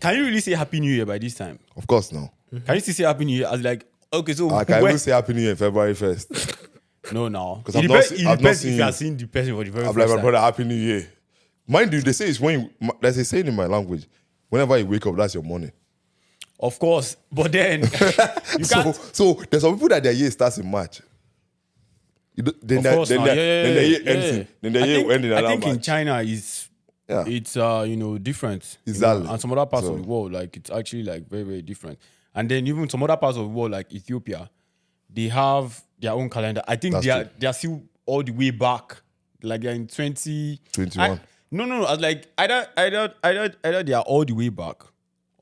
Can you really say Happy New Year by this time? Of course, no. Can you still say Happy New Year as like, okay, so I can even say Happy New Year February 1st. No, now. Because It depends if you are seeing the person for the very I'm first like, my time. brother, Happy New Year. Mind you, they say it's when you, there's a saying in my language, whenever you wake up, that's your morning. Of course, but then you can't. So there's some people that their year starts in March. Then Of course, their year yeah. ends. Then their year ends in I another think in March. China it's different. Exactly. And some other parts So- of the world, like it's actually like very, very different. And then even some other parts of the world, like Ethiopia, they have their own calendar. I think That's they are still all the way back. Like they're in 21. No. I was like either they are all the way back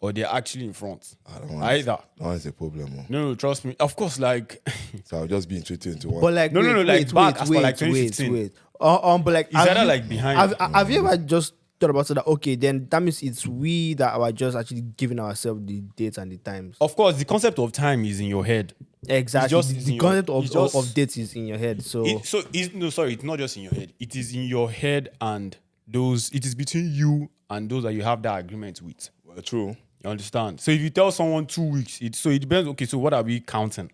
or they're actually in front. I don't want Either. That's a problem. Oh. No, trust me. Of course, like So I'll just be in 2021. But like, No, like back as per like 2015. Wait. But like, it's either like behind. have you ever just thought about it that okay, then that means it's we that are just actually giving ourselves the dates and the times. Of course, the concept of time is in your head. Exactly. It's just The in your- concept it's just- of dates is in your head. So It's not just in your head. It is in your head and those. It is between you and those that you have that agreement with. Well, true. You understand? So if you tell someone 2 weeks, it depends. Okay, so what are we counting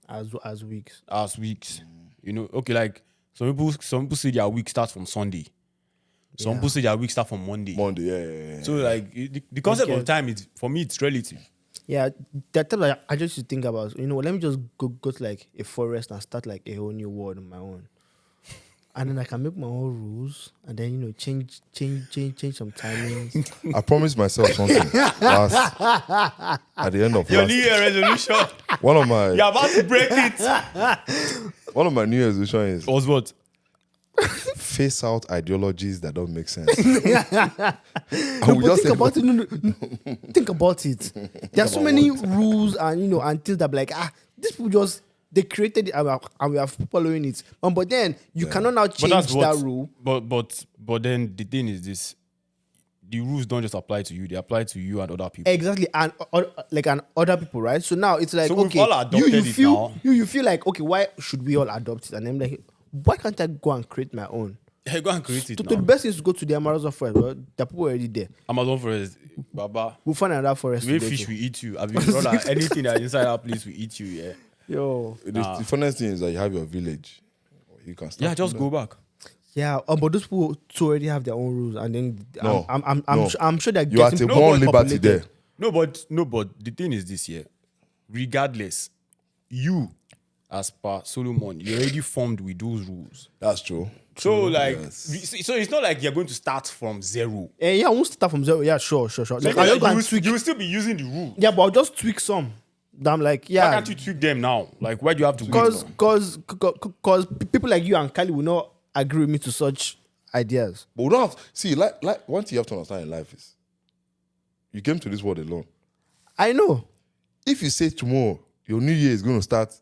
as weeks. as weeks? You know, okay, like some people say their week starts from Sunday. Some people say their week starts from Monday. Monday, yeah. So like the concept Okay. of time is, for me, it's relative. Yeah, that time I just used to think about, let me just go to like a forest and start like a whole new world on my own. And then I can make my own rules and then, change some timings. I promised myself something at the end of Your last. New Year resolution, One of my you're about to break it. one of my New Year's resolutions Was what? is face out ideologies that don't make sense. I No, will but just think say, about it. No. Think about it. There are so many rules and and things that be like these people just they created it and we are following it. But then you cannot now change that rule. But then the thing is this: the rules don't just apply to you; they apply to you and other people. Exactly, and other people, right? So now it's like So we've okay, all adopted you it feel now. you feel like okay, why should we all adopt it? And I'm like, why can't I go and create my own? Hey, go and create it The now. best is to go to the Amazon forest. Well, the people already there. Amazon forest, Baba. We'll find another forest. The way to go fish to. will eat you. I mean, brother, anything that inside that place will eat you. Yeah. Yo, the funniest thing is that you have your village. You can start. Yeah, just go back. yeah. But those people too already have their own rules, and then No, I'm sure they're You are getting at a more born liberty populated. there. No, but the thing is this year. Regardless, you as per Solomon, you already formed with those rules. That's true. So like, Yes. so it's not like you're going to start from zero. Yeah, I won't start from zero. Yeah, sure. Like, So I'll just go and tweak. you will still be using the rule. Yeah, but I'll just tweak some. I'm like, Why yeah, can't you tweak them now? Like, why do you have to wait? because people like you and Kali will not agree with me to such ideas. But we don't have see, like one thing you have to understand in life is you came to this world alone. I know. If you say tomorrow your new year is going to start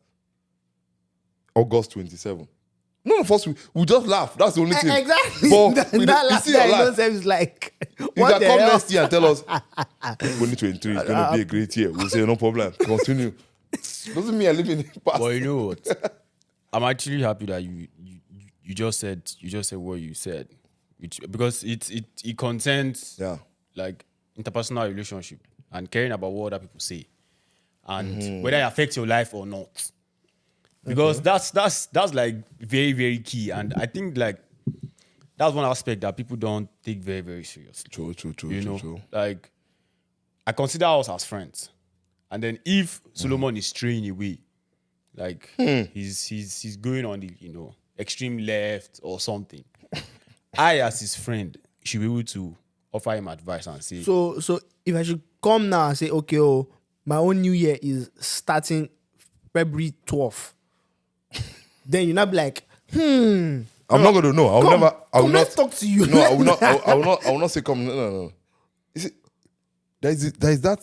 August 27, none of us will just laugh. That's the only thing. Exactly. But that you last see your time life. is like, You what can the come hell? next year and tell us 2023 is going to be a great year. We'll say no problem. Continue. Doesn't mean I live in the past. Well, you know what? I'm actually happy that you just said what you said, because it contains Yeah. like interpersonal relationship and caring about what other people say, and whether it affects your life or not. Because that's like very, very key, and I think like that's one aspect that people don't take very, very seriously. True. Like I consider us as friends, and then if Solomon is straying away, like he's going on the extreme left or something, I as his friend should be able to offer him advice and say, So if I should come now and say, okay, my own new year is starting February 12th, then you're not be like, I'm not going to know. I will come, not let's talk to you. No, I will not say come. No. You see, there is that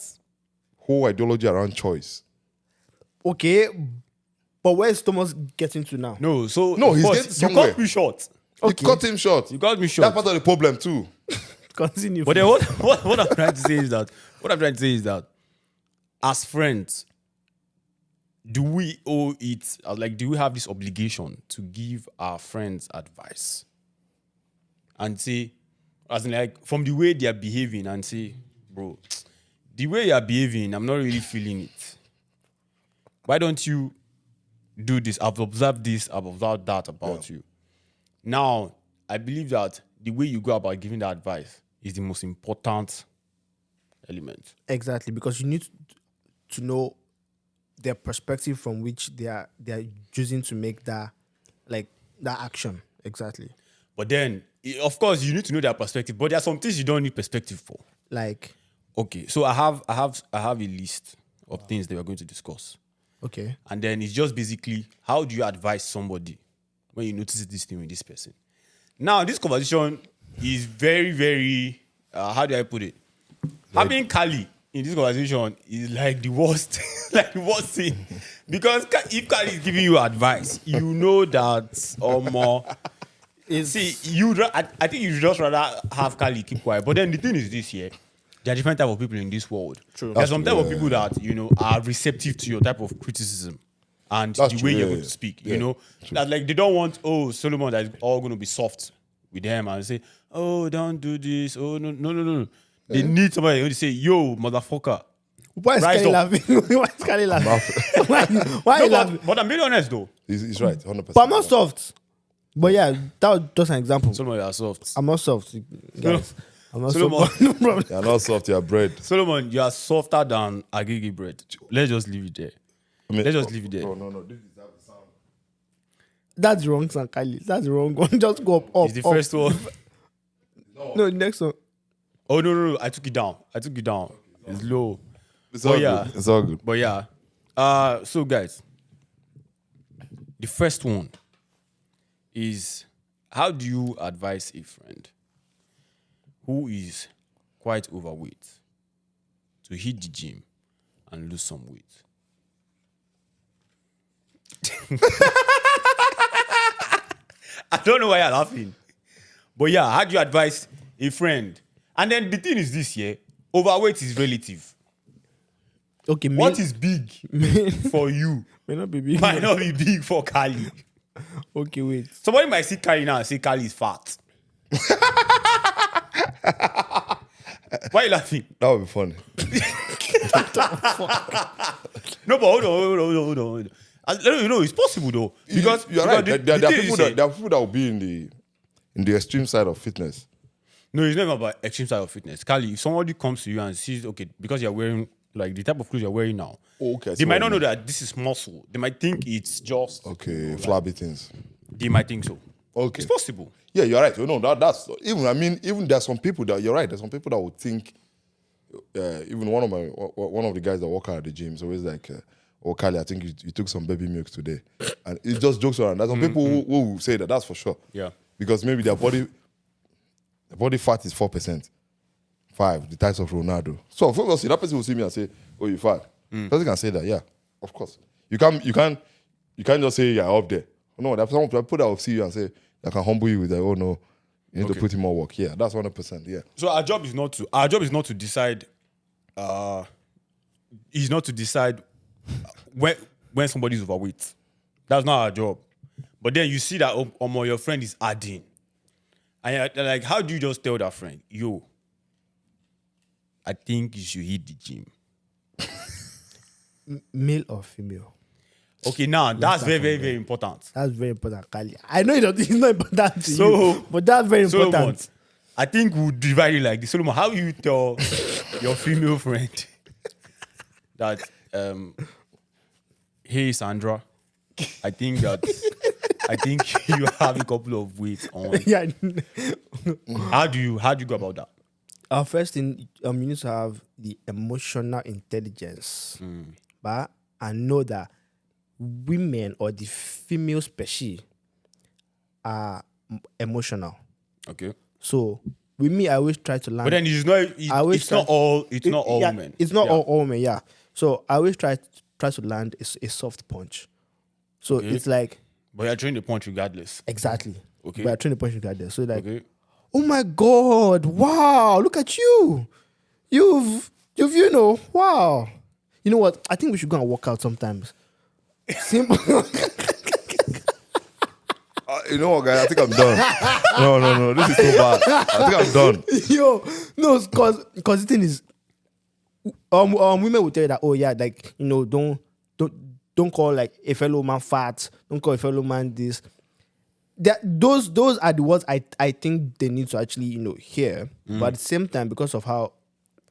whole ideology around choice. Okay, but where's Thomas getting to now? no, so No, of he's course, getting you somewhere. cut me short. You cut him short. You cut me That's short. part of the problem too. Continue. But then what I'm trying to say is that as friends, do we owe it? Like, do we have this obligation to give our friends advice and say, as in like from the way they are behaving, and say, bro, the way you are behaving, I'm not really feeling it. Why don't you do this? I've observed this, I've observed that about you. Now, I believe that the way you go about giving that advice is the most important element. Exactly, because you need to know their perspective from which they are choosing to make that action. Exactly. But then, of course, you need to know their perspective. But there are some things you don't need perspective for. Like, Okay, so I have a list of things that we're going to discuss. okay. And then it's just basically, how do you advise somebody when you notice this thing with this person? Now, this conversation is very, very, how do I put it? Having Kali in this conversation is like the worst, like the worst thing. Because if Kali is giving you advice, you know that more. See, I think you just rather have Kali keep quiet. But then the thing is this here. There are different type of people in this world. True. There's some type of people that, are receptive to your type of criticism and That's the true, way you're yeah, going to speak. yeah. That like they don't want, Solomon, that is all going to be soft with them and say, oh, don't do this. Oh, no. They need somebody who say, yo, motherfucker. Why is Rise Kelly up. laughing? Why is Kelly laughing? Why are you laughing? But I'm being honest though. He's right, 100%. But I'm not soft. But yeah, that was just an example. Solomon, you are soft. I'm not soft, guys. I'm not Solomon. soft. No problem. You're not soft, you're bread. Solomon, you are softer than agege bread. Let's just leave it there. I mean, Let's just leave it there. No. This is how it sound. That's wrong, Sankali. That's the wrong one. Just go up. It's the first one. No, next one. Oh, no. I took it down. It's low. It's all good. It's all good. But yeah. So guys, the first one is, how do you advise a friend who is quite overweight to hit the gym and lose some weight? I don't know why you're laughing. But yeah, how do you advise a friend? And then the thing is this here, overweight is relative. Okay, What is big for you may not be big. might not be big for Kali. Okay, wait. Somebody might see Kali now and say Kali is fat. Why are you laughing? That would be funny. No, but hold on. It's possible though. Because You're right. the There are thing people is, there are people that will be in the extreme side of fitness. no, it's never about extreme side of fitness. Kali, if somebody comes to you and sees, okay, because you're wearing like the type of clothes you're wearing now, Oh, okay. I see they might what not you know mean. that this is muscle. They might think it's just, Okay, flabby things. they might think so. Okay. It's possible. Yeah, you're right. That's even there's some people that you're right. There's some people that would think. Even one of the guys that work out at the gym is always like, "Oh, Kali, I think you took some baby milk today," and it just jokes around. There's some people who will say that. That's for sure. Yeah. Because maybe their body fat is 4%, 5, the types of Ronaldo. So obviously that person will see me and say, "Oh, you fat." Person can say that. Yeah, of course. You can't just say you're up there. No, there's some people that will see you and say, "I can humble you with that." Oh no. You need to put in more work. Yeah, that's 100%. Yeah. So our job is not to decide. Is not to decide when somebody's overweight. That's not our job. But then you see that your friend is adding, and you're like, how do you just tell that friend, yo, I think you should hit the gym? Male or female? Okay, now that's very, very, very important. That's very important, Kali. I know it's not important to So- you, but that's very important. Solomon, I think we'll divide it like this. Solomon, how you tell your female friend that, hey Sandra, I think you have a couple of weight on. Yeah. How do you go about that? Our first thing, you need to have the emotional intelligence, but I know that women or the female species are emotional. Okay. So with me, I always try to learn. But then it's not all yeah, women. It's not Yeah. all women, yeah. So I always try to land a soft punch. So Okay. it's like But you're throwing the punch regardless. exactly. Okay. We are trying to punch regardless. So like, Okay. oh my God, wow, look at you. You've wow. You know what? I think we should go and work out sometimes. Simple. You know what, guys? I think I'm done. No. This is so bad. I think I'm done. Yo, no, because the thing is, women will tell you that, oh yeah, like, you know, don't call like a fellow man fat, don't call a fellow man this. Those are the words I think they need to actually, you know, hear. But at the same time, because of how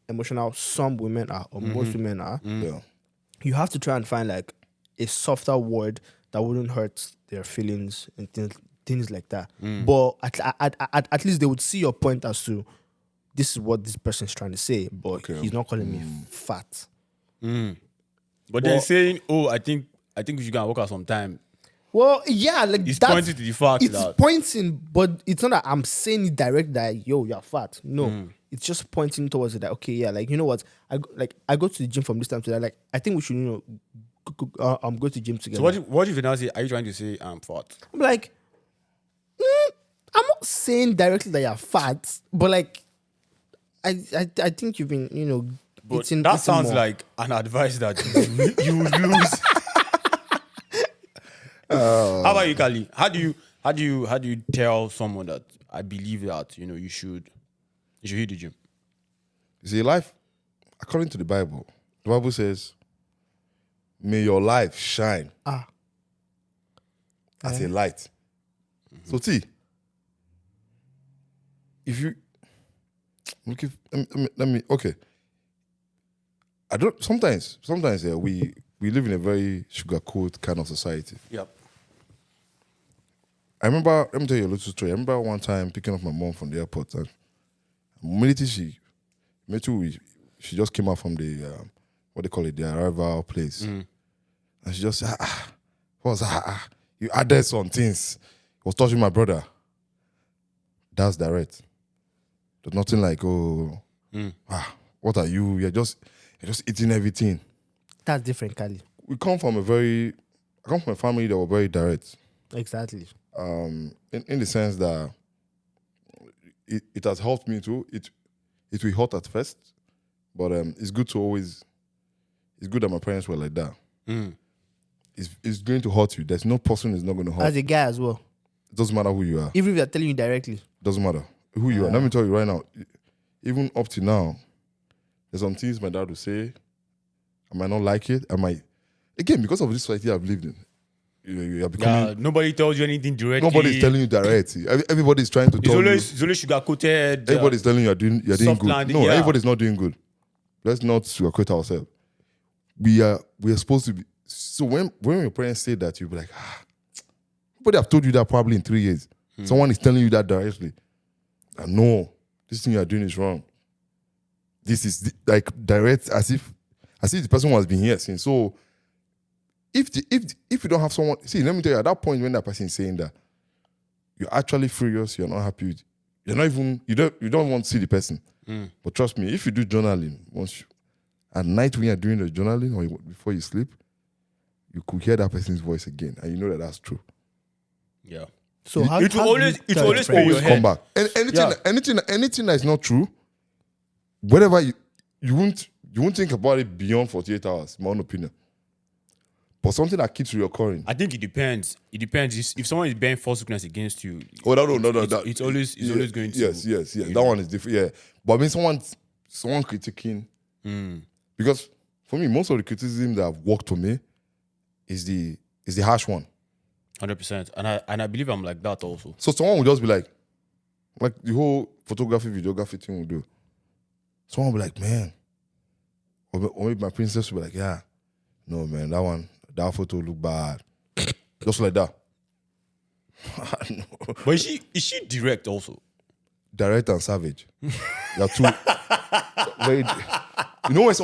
emotional some women are, or most women are, Yeah. you have to try and find like a softer word that wouldn't hurt their feelings and things like that. But at least they would see your point as to this is what this person is trying to say, but he's not calling me fat. But then saying, "Oh, I think we should go and work out some time." Well, yeah, like It's that's- pointing to the fact it's that pointing, but it's not that I'm saying it direct that yo, you're fat. No, it's just pointing towards it that okay, yeah, like you know what, I go to the gym from this time to that. Like I think we should, you know, go to the gym together. So what if you now say, "Are you trying to say I'm fat?" I'm like, I'm not saying directly that you're fat, but like, I think you've been, you know, But eating. that eating sounds more. like an advice that you would lose. How about you, Kali? How do you tell someone that I believe that you know you should hit the gym? You see, life, according to the Bible says, may your life shine as a light. So, see, if you let me okay. I don't sometimes yeah, we live in a very sugarcoat kind of society. Yep. I remember, let me tell you a little story. I remember one time picking up my mom from the airport, and immediately she just came out from the what they call it, the arrival place, and she just said, what was that? You added some things. I was touching my brother. That's direct. There's nothing like, what are you? You're just eating everything. That's different, Kali. I come from a family that were very direct. Exactly. In the sense that it has helped me too. It will hurt at first, but it's good that my parents were like that. It's going to hurt you. There's no person is not going to hurt. As a guy as well. It doesn't matter who you are. Even if they're telling you directly. Doesn't matter who you are. Let me tell you right now, even up to now, there's some things my dad will say. I might not like it. Again, because of this society I've lived in, you are becoming. Yeah, nobody tells you anything directly. Nobody's telling you directly. Everybody's trying to tell you. It's always sugar coated. Everybody's telling you you're doing soft good. landing, No, yeah. everybody's not doing good. Let's not sugarcoat ourselves. We are supposed to be. So when your parents say that, you'll be like, nobody have told you that probably in 3 years. Someone is telling you that directly. And no, this thing you're doing is wrong. This is like direct, as if the person has been here since. So if you don't have someone, see, let me tell you, at that point when that person is saying that, you're actually furious, you're not happy with, you're not even, you don't want to see the person. But trust me, if you do journaling, at night when you're doing the journaling or before you sleep, you could hear that person's voice again, and you know that that's true. Yeah. So how It will how do always- you it tell will your always friends? be your Always head. come back. And anything that is not true, whatever you won't think about it beyond 48 hours, my own opinion. But something that keeps reoccurring. I think it depends. It depends. If someone is bearing false witness against you, Oh no! it's always going to. Yes. That one is different. Yeah, but I mean, someone critiquing. Because for me, most of the criticism that have worked for me is the harsh one. 100%. And I believe I'm like that also. So someone will just be like the whole photography, videography thing will do. Someone will be like, man, or maybe my princess will be like, yeah, no man, that photo look bad, just like that. No. But is she direct also? Direct and savage. They're two very. You know when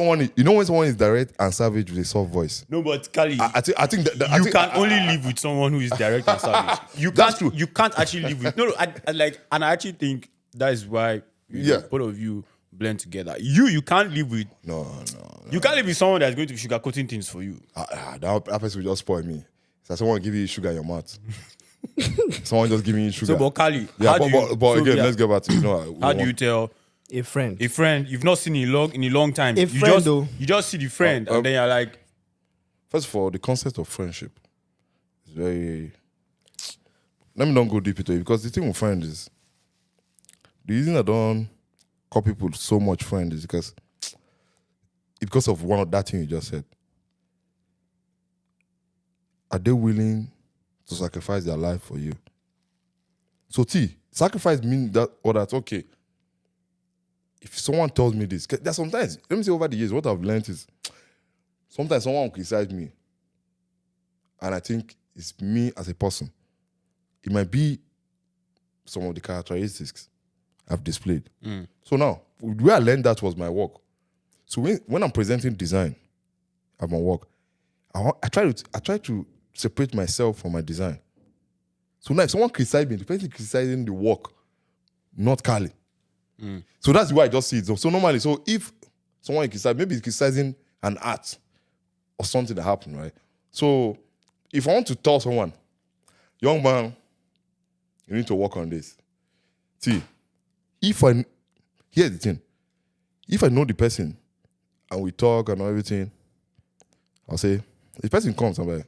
someone is direct and savage with a soft voice. No, but Kali, I think that you can only live with someone who is direct and savage. That's true. You can't actually live with. No. I actually think that is why both of you blend together. You can't live with. No. You can't live with someone that's going to be sugarcoating things for you. That person will just spoil me. So someone give you sugar in your mouth. Someone just giving you sugar. So, but Kali, yeah, how do you, but so, again, yeah, let's get back to how do you tell A friend. a friend you've not seen in a long time? A friend, though. You just see the friend and then you're like, First of all, the concept of friendship is very. Let me not go deep into it because the thing with friends is the reason I don't call people so much friends is because because of one of that thing you just said. Are they willing to sacrifice their life for you? So sacrifice means that, or that's okay. If someone tells me this, there's sometimes, let me say over the years, what I've learned is sometimes someone will criticize me, and I think it's me as a person. It might be some of the characteristics I've displayed. So now, where I learned that was my work. So when I'm presenting design at my work, I try to separate myself from my design. So now if someone criticizes me, the person criticizing the work, not Kali. So that's why I just see it. So normally, so if someone criticizes, maybe he's criticizing an art or something that happened, right? So if I want to tell someone, young man, you need to work on this. See, here's the thing. If I know the person and we talk and everything, I'll say, if the person comes, I'm like,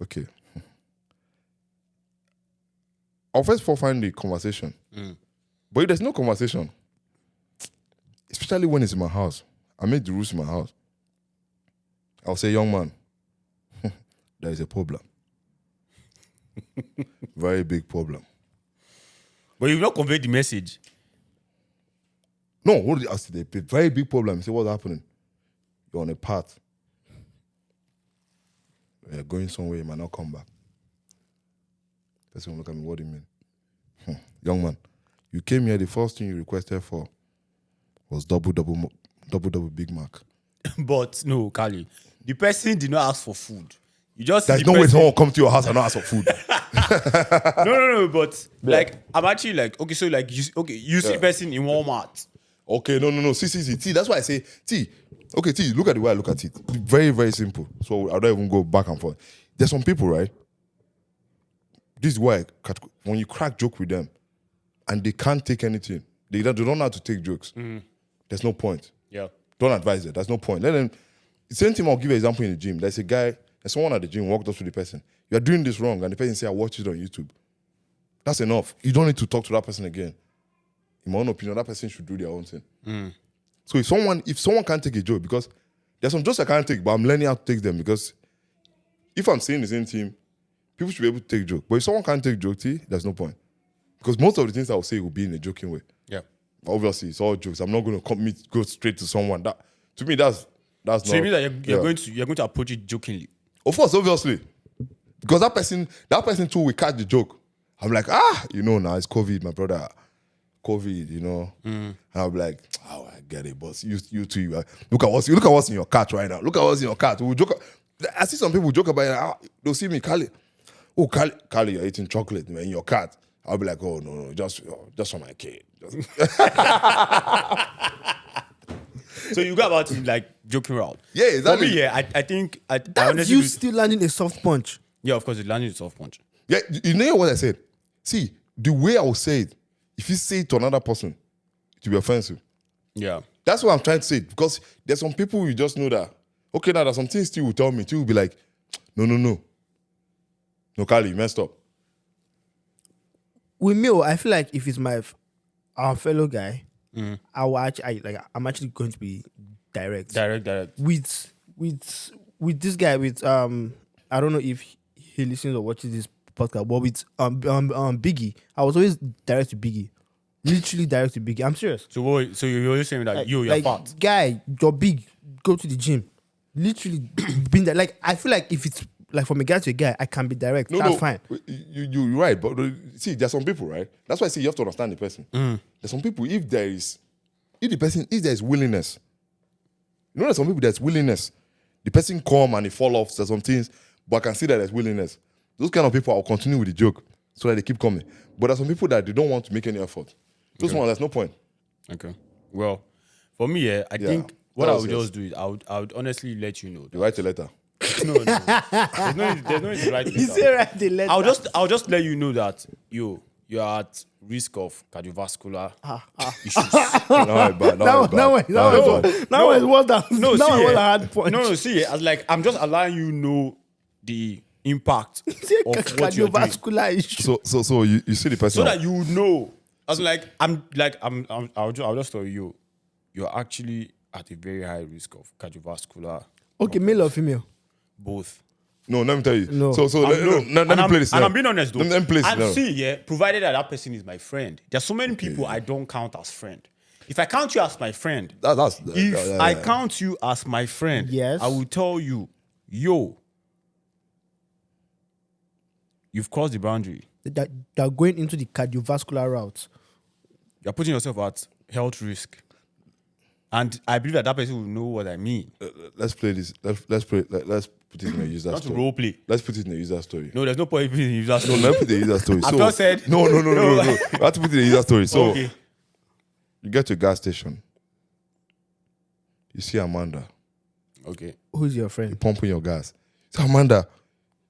okay. I'll first find the conversation. But if there's no conversation, especially when it's in my house, I make the rules in my house. I'll say, young man, there is a problem. Very big problem. But you've not conveyed the message. No, what did I say? A very big problem. Say, what's happening? You're on a path. You're going somewhere, you might not come back. Person will look at me, what do you mean? Young man, you came here, the first thing you requested for was double Big Mac. But no, Kali, the person did not ask for food. You just There's no way someone will come to your house and not ask for food. No, but like I'm actually like, okay, so like you see the person in Walmart. Okay, no. See, that's why I say, look at the way I look at it. Very, very simple. So I don't even go back and forth. There's some people, right? This is why when you crack joke with them and they can't take anything, they don't know how to take jokes. There's no point. Yeah. Don't advise it. There's no point. Let them. The same thing, I'll give you an example in the gym. There's someone at the gym walked up to the person. You're doing this wrong. And the person say, I watched it on YouTube. That's enough. You don't need to talk to that person again. In my own opinion, that person should do their own thing. So if someone can't take a joke, because there's some jokes I can't take, but I'm learning how to take them, because if I'm saying the same thing, people should be able to take joke. But if someone can't take joke, there's no point. Because most of the things I will say will be in a joking way. Yeah. Obviously, it's all jokes. I'm not going to go straight to someone. That, to me, that's not. So you mean that you're going to approach it jokingly? Of course, obviously. Because that person too will catch the joke. I'm like, now it's COVID, my brother. COVID, And I'll be like, I get it, boss. You too. Look at what's in your cart right now. Look at what's in your cart. We'll joke. I see some people joke about it. They'll see me, Kali. Oh, Kali, you're eating chocolate in your cart. I'll be like, oh no, just for my kid. So you go about it like joking around. Yeah, exactly. For me, I think I That's honestly you still landing a soft punch. Yeah, of course, it's landing a soft punch. Yeah, you know what I said? See, the way I will say it, if you say it to another person, it will be offensive. Yeah. That's what I'm trying to say. Because there's some people you just know that, okay, now there's some things still will tell me, still will be like, no. No, Kali, you messed up. With me, I feel like if it's our fellow guy, I'm actually going to be direct. Direct. With this guy, I don't know if he listens or watches this podcast, but with Biggie, I was always direct to Biggie. Literally direct to Biggie. I'm serious. So you're always saying that you're fat. Guy, you're big, go to the gym. Literally been there. Like, I feel like if it's like from a guy to a guy, I can be direct. That's fine. You're right, but see, there's some people, right? That's why I say you have to understand the person. There's some people, if there is willingness, there's some people there's willingness. The person come and he fall off, there's some things, but I can see that there's willingness. Those kind of people, I'll continue with the joke so that they keep coming. But there's some people that they don't want to make any effort. Those ones, there's no point. Okay. Well, for me, I think what I would just do is I would honestly let you know. You write a letter. No. There's no need to write You say write the letter. I'll just let you know that you're at risk of cardiovascular issues. Now it's what that. No, now see, what I had point. No, see, as like I'm just allowing you know the impact of what you're doing, cardiovascular issue. So you see the person so that you would know. I'll just tell you, you're actually at a very high risk of cardiovascular. Okay, male or female? Both. No, let me tell you. No. So let me play this. And now. I'm being honest though. Let me play this. And now. see, yeah, provided that person is my friend. There's so many people I don't count as friend. If I count you as my friend, if I count you as my friend, Yes. I will tell you, yo, you've crossed the boundary. That are going into the cardiovascular route. You're putting yourself at health risk. And I believe that person will know what I mean. Let's play this. Let's put it in a user Not to story. role play. Let's put it in a user story. No, there's no point in you just No, let's put the user story. I've just said- no. We have to put it in a user story. So Okay. you get to a gas station. You see Amanda Okay. Who's your friend? pumping your gas. So Amanda,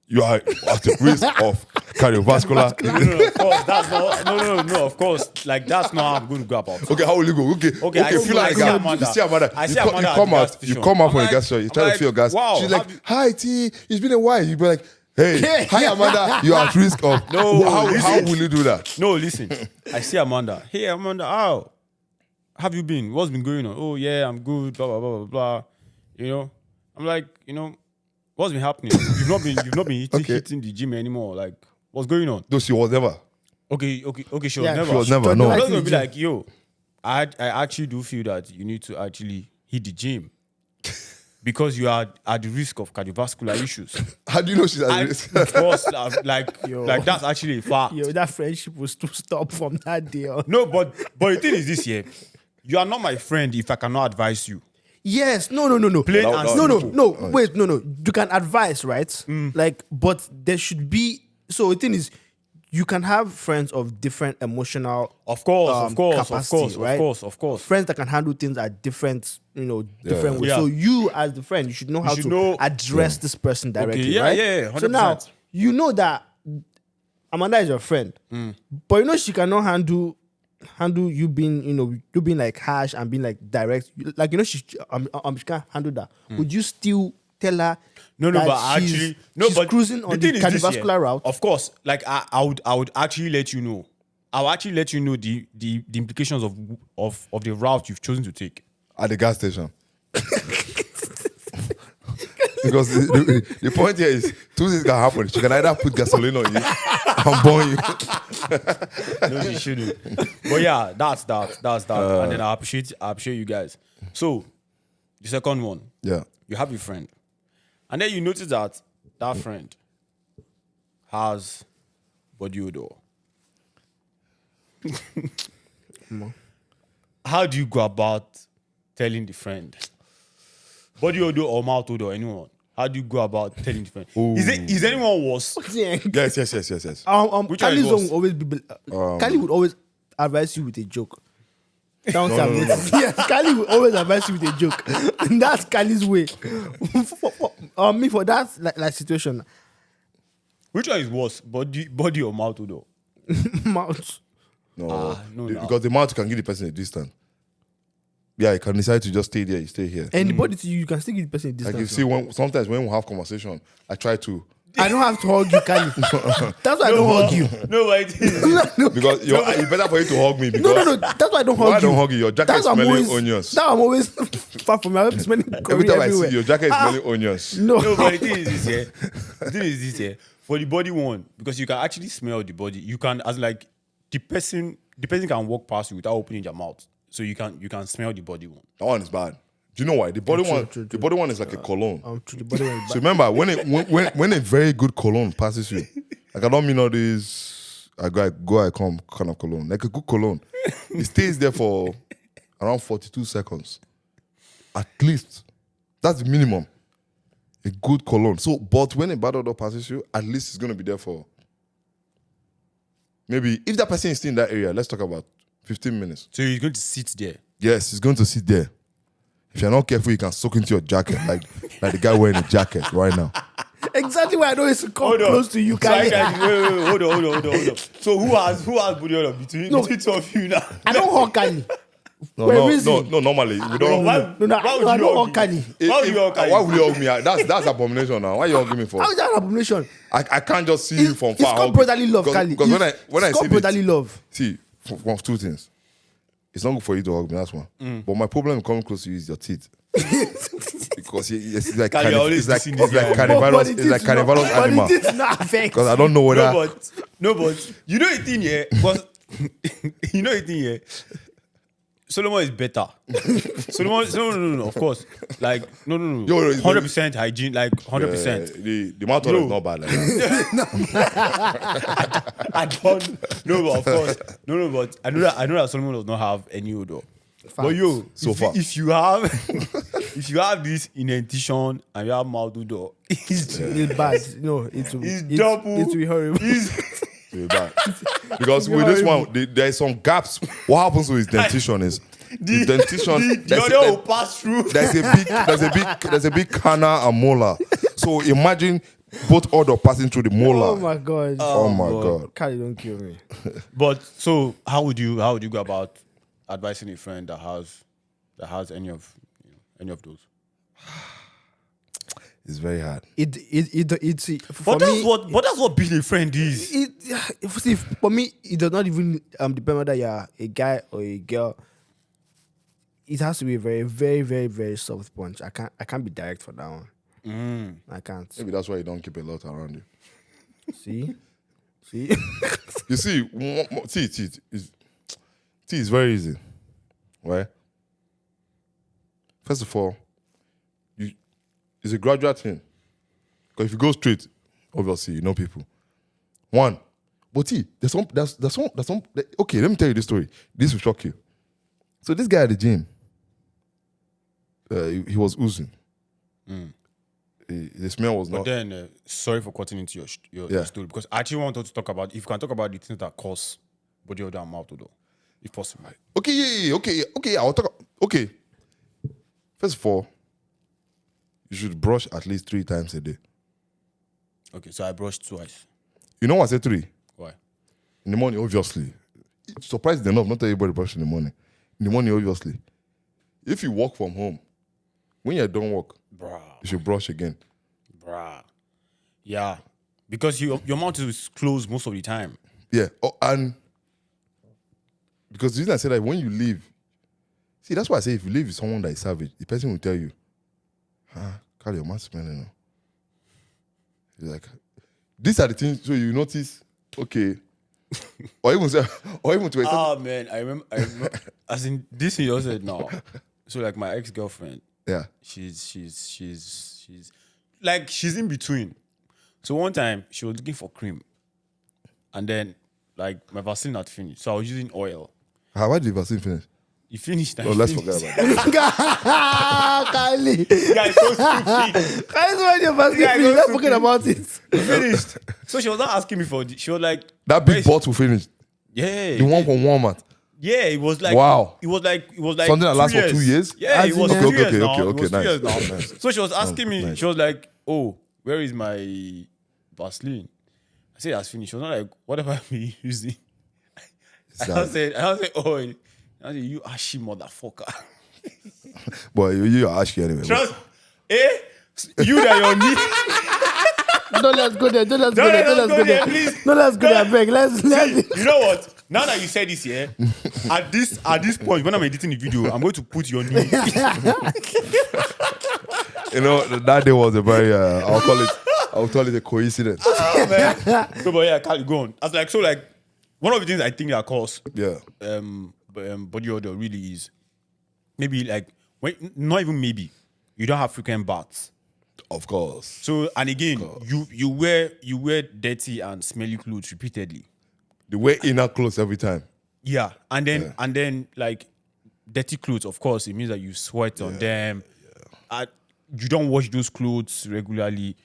you are at the risk of cardiovascular. No, of course, that's not. No, of course. Like, that's not how I'm going to go about it. Okay, how will you go? Okay, I see- fill out I the see gas. Amanda. You see Amanda. I see you Amanda at come the gas out. You station. come out I'm from the like- gas station. You I'm try to like, fill your gas. wow, She's like, have you- "Hi T, it's been a while." You be like, "Hey, hi Amanda, you are at risk of." No, how listen. will you do that? No, listen. I see Amanda. Hey, Amanda, how have you been? What's been going on? Oh, yeah, I'm good. Blah blah blah blah blah. You know, I'm like, what's been happening? You've not been hitting the gym anymore. Like, what's going on? Though she was never. Okay. She was Yeah, never. She was never. Don't No. do I'm like not gonna the be gym. like, yo, I actually do feel that you need to actually hit the gym because you are at the risk of cardiovascular issues. How do you know she's at And risk? of course, like Yo. that's actually a fact. Yo, that friendship was to stop from that day on. No, but the thing is this here. You are not my friend if I cannot advise you. Yes, no. Plain That- and that- No, simple. wait, no. You can advise, right? Like, but there should be. So the thing is, you can have friends of different emotional, Of course, capacity, right? of course. Friends that can handle things at different, different ways. Yeah. So you, as the friend, you should know how should to know- address this person directly, yeah, right? yeah, So now 100%. you know that Amanda is your friend, but she cannot handle you being, you being like harsh and being like direct. Like she can't handle that. Would you still tell her? No, that but she's- actually, no, she's but cruising on the thing is this, yeah. cardiovascular route. Of course, like I would actually let you know. I'll actually let you know the implications of the route you've chosen to take. At the gas station. Because the point here is two things can happen. She can either put gasoline on you and burn you. No, she shouldn't. But yeah, that's that. And then I appreciate you guys. So the second one, Yeah. you have your friend, and then you notice that friend has body odor. How do you go about telling the friend? Body odor or mouth odor, anyone? How do you go about telling the friend? Is anyone worse? Yes. Which one is Kali's worse? will always be. Kali would always advise you with a joke. Sounds Yes, Kali will always advise you with a joke. And that's Kali's way. Me for that like situation, Which one is worse? Body or mouth odor? mouth. No. no. Because the mouth can give the person a distance. Yeah, you can decide to just stay there, you stay here. Anybody to you can still give the person a distance. Like you see, sometimes when we have conversation, I try to I don't have to hug you, Kali. That's why I don't hug you. No, but it is. because it's better for you to hug me because No. That's why I don't hug why you. I don't hug you? Your jacket is That's why I'm smelling always, onions. That I'm always far from me. I'm smelling Every curry time I everywhere. see your jacket is smelling onions. No. No, but the thing is this here. For the body one, because you can actually smell the body. You can, as like the person can walk past you without opening their mouth. So you can smell the body one. That one is bad. Do you know why? The body True, one, true. the body one is like a cologne. To the body when So remember, when a very good cologne passes you, like I don't mean all these I come kind of cologne. Like a good cologne, it stays there for around 42 seconds. At least. That's the minimum. A good cologne. So, but when a bad odor passes you, at least it's going to be there for maybe, if that person is still in that area, let's talk about 15 minutes. So you're going to sit there. Yes, it's going to sit there. If you're not careful, you can soak into your jacket like the guy wearing a jacket right now. exactly why I know it's come Hold on. close to you, So Kali. wait, hold on. So who has body odor between two of you now? I don't hug Kali. No, normally we don't. Why No, why would I you don't hug hug Kali. Why would you hug Kali? Why would you hug me? That's abomination now. Why you hugging me for? How is that an abomination? I can't just see you from It's far. called hug you. brotherly love, Kali. Because when I It's see called brotherly this, love. see from two things. It's not good for you to hug me, that's one. But my problem with coming close to you is your teeth. Because it's like Carl, you're always dissing this guy, man. carnivorous, it's like carnivorous animal. But it is not affect. Because I don't know whether No, but you know the thing here. You know the thing here. Solomon is better. Solomon, no, of course. Like, no. Yo, 100% hygiene, like 100%. the mouth odor is not bad like that. I don't. No, but of course. No, but I know that Solomon does not have any odor. But yo, So far. if you have this indentation and you have mouth odor, it's bad. No, it's double. It will be horrible. Very bad. Because with this one, there is some gaps. What happens with his dentition is the dentition. the odor will pass through. There's a big canal and molar. So imagine both odor passing through the molar. Oh my god. Oh my god. Carly, don't kill me. But so how would you go about advising a friend that has any of those? It's very hard. It's But that's what being a friend is. See, for me, it does not even depend whether you're a guy or a girl. It has to be a very, very, very, very soft punch. I can't be direct for that one. I can't. Maybe that's why you don't keep a lot around you. See. You see, tea is very easy, right? First of all, it's a gradual thing. Because if you go straight, obviously you know people. One, but there's some. Okay, let me tell you this story. This will shock you. So this guy at the gym, he was oozing. The smell was But not. then, sorry for cutting into your story, because I actually wanted to talk about, if you can talk about the things that cause body odor and mouth odor, if possible. Okay, I'll talk. Okay, first of all, you should brush at least 3 times a day. Okay, so I brushed twice. You know why I say 3? Why? In the morning, obviously. It's surprising enough, not everybody brush in the morning. In the morning, obviously. If you work from home, when you're done work, Bruh. you should brush again. Yeah. Because your mouth is closed most of the time. Yeah. Oh, and because the reason I say that, when you leave, see, that's why I say if you live with someone that is savage, the person will tell you, Carl, your mouth smelling. You're like, these are the things, so you notice, okay. or even to Man, I remember as in this you also said now. So like my ex-girlfriend, yeah. she's like, she's in between. So one time she was looking for cream, and then like my Vaseline had finished, so I was using oil. Why did the vaccine finish? You finished. Oh, let's forget about that. Kylie. Guys, so stupid. Kylie's when your basket Yeah, finished. go Let's forget about it. Finished. So she was not asking me for. She was like, That big bottle finished. yeah, The one from Walmart. yeah. It was like, Wow. It was like something that lasts for 2 years? Yeah, it was 2 years now. Okay, It was 2 nice. years now. Nice. So she was asking me. Nice. She was like, "Oh, where is my Vaseline?" I said, "That's finished." She was not like, "What have I been using?" I said, "Oil." I said, "You ashy motherfucker." But you are ashy anyway. Trust, you that your knee. Don't let's go there. Don't let's Don't go there. let us Don't let's go go there, there. please. No, let's go there. Beg. Let's. You know what? Now that you said this, yeah, at this point, when I'm editing the video, I'm going to put your knee. You know, that day was a very, I'll call it a coincidence. Man. So, but yeah, Carl, go on. I was like, so like, one of the things I think that cause Yeah. body odor really is maybe like, not even maybe, you don't have frequent baths. Of course. So, and again, you wear dirty and smelly clothes repeatedly. They wear inner clothes every time. Yeah, and then like dirty clothes, of course, it means that you sweat on them. You don't wash those clothes regularly,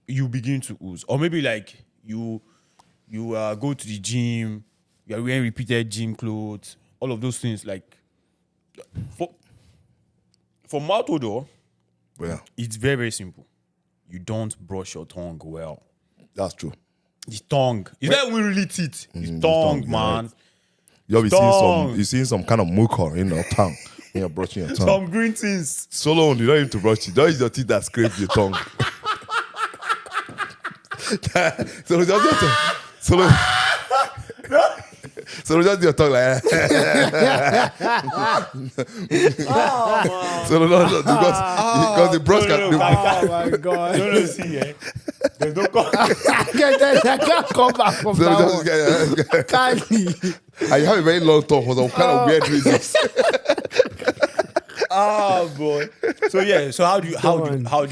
you begin to ooze. Or maybe like you go to the gym, you are wearing repeated gym clothes, all of those things. Like for mouth odor, Yeah. it's very, very simple. You don't brush your tongue well. That's true. The tongue. It's not even really teeth. It's tongue, tongue, man. right. You're Tongue. seeing some kind of mucor in your tongue when you're brushing your tongue. Some green things. Solo, you don't need to brush it. Don't use your teeth that scrape your tongue. So just your tongue like. So no, because the bros can. Oh my god. No, see, eh? There's no I can't come back from So that one. just, Kylie. and you have a very long talk for some kind of weird reasons. boy. So yeah, so how do you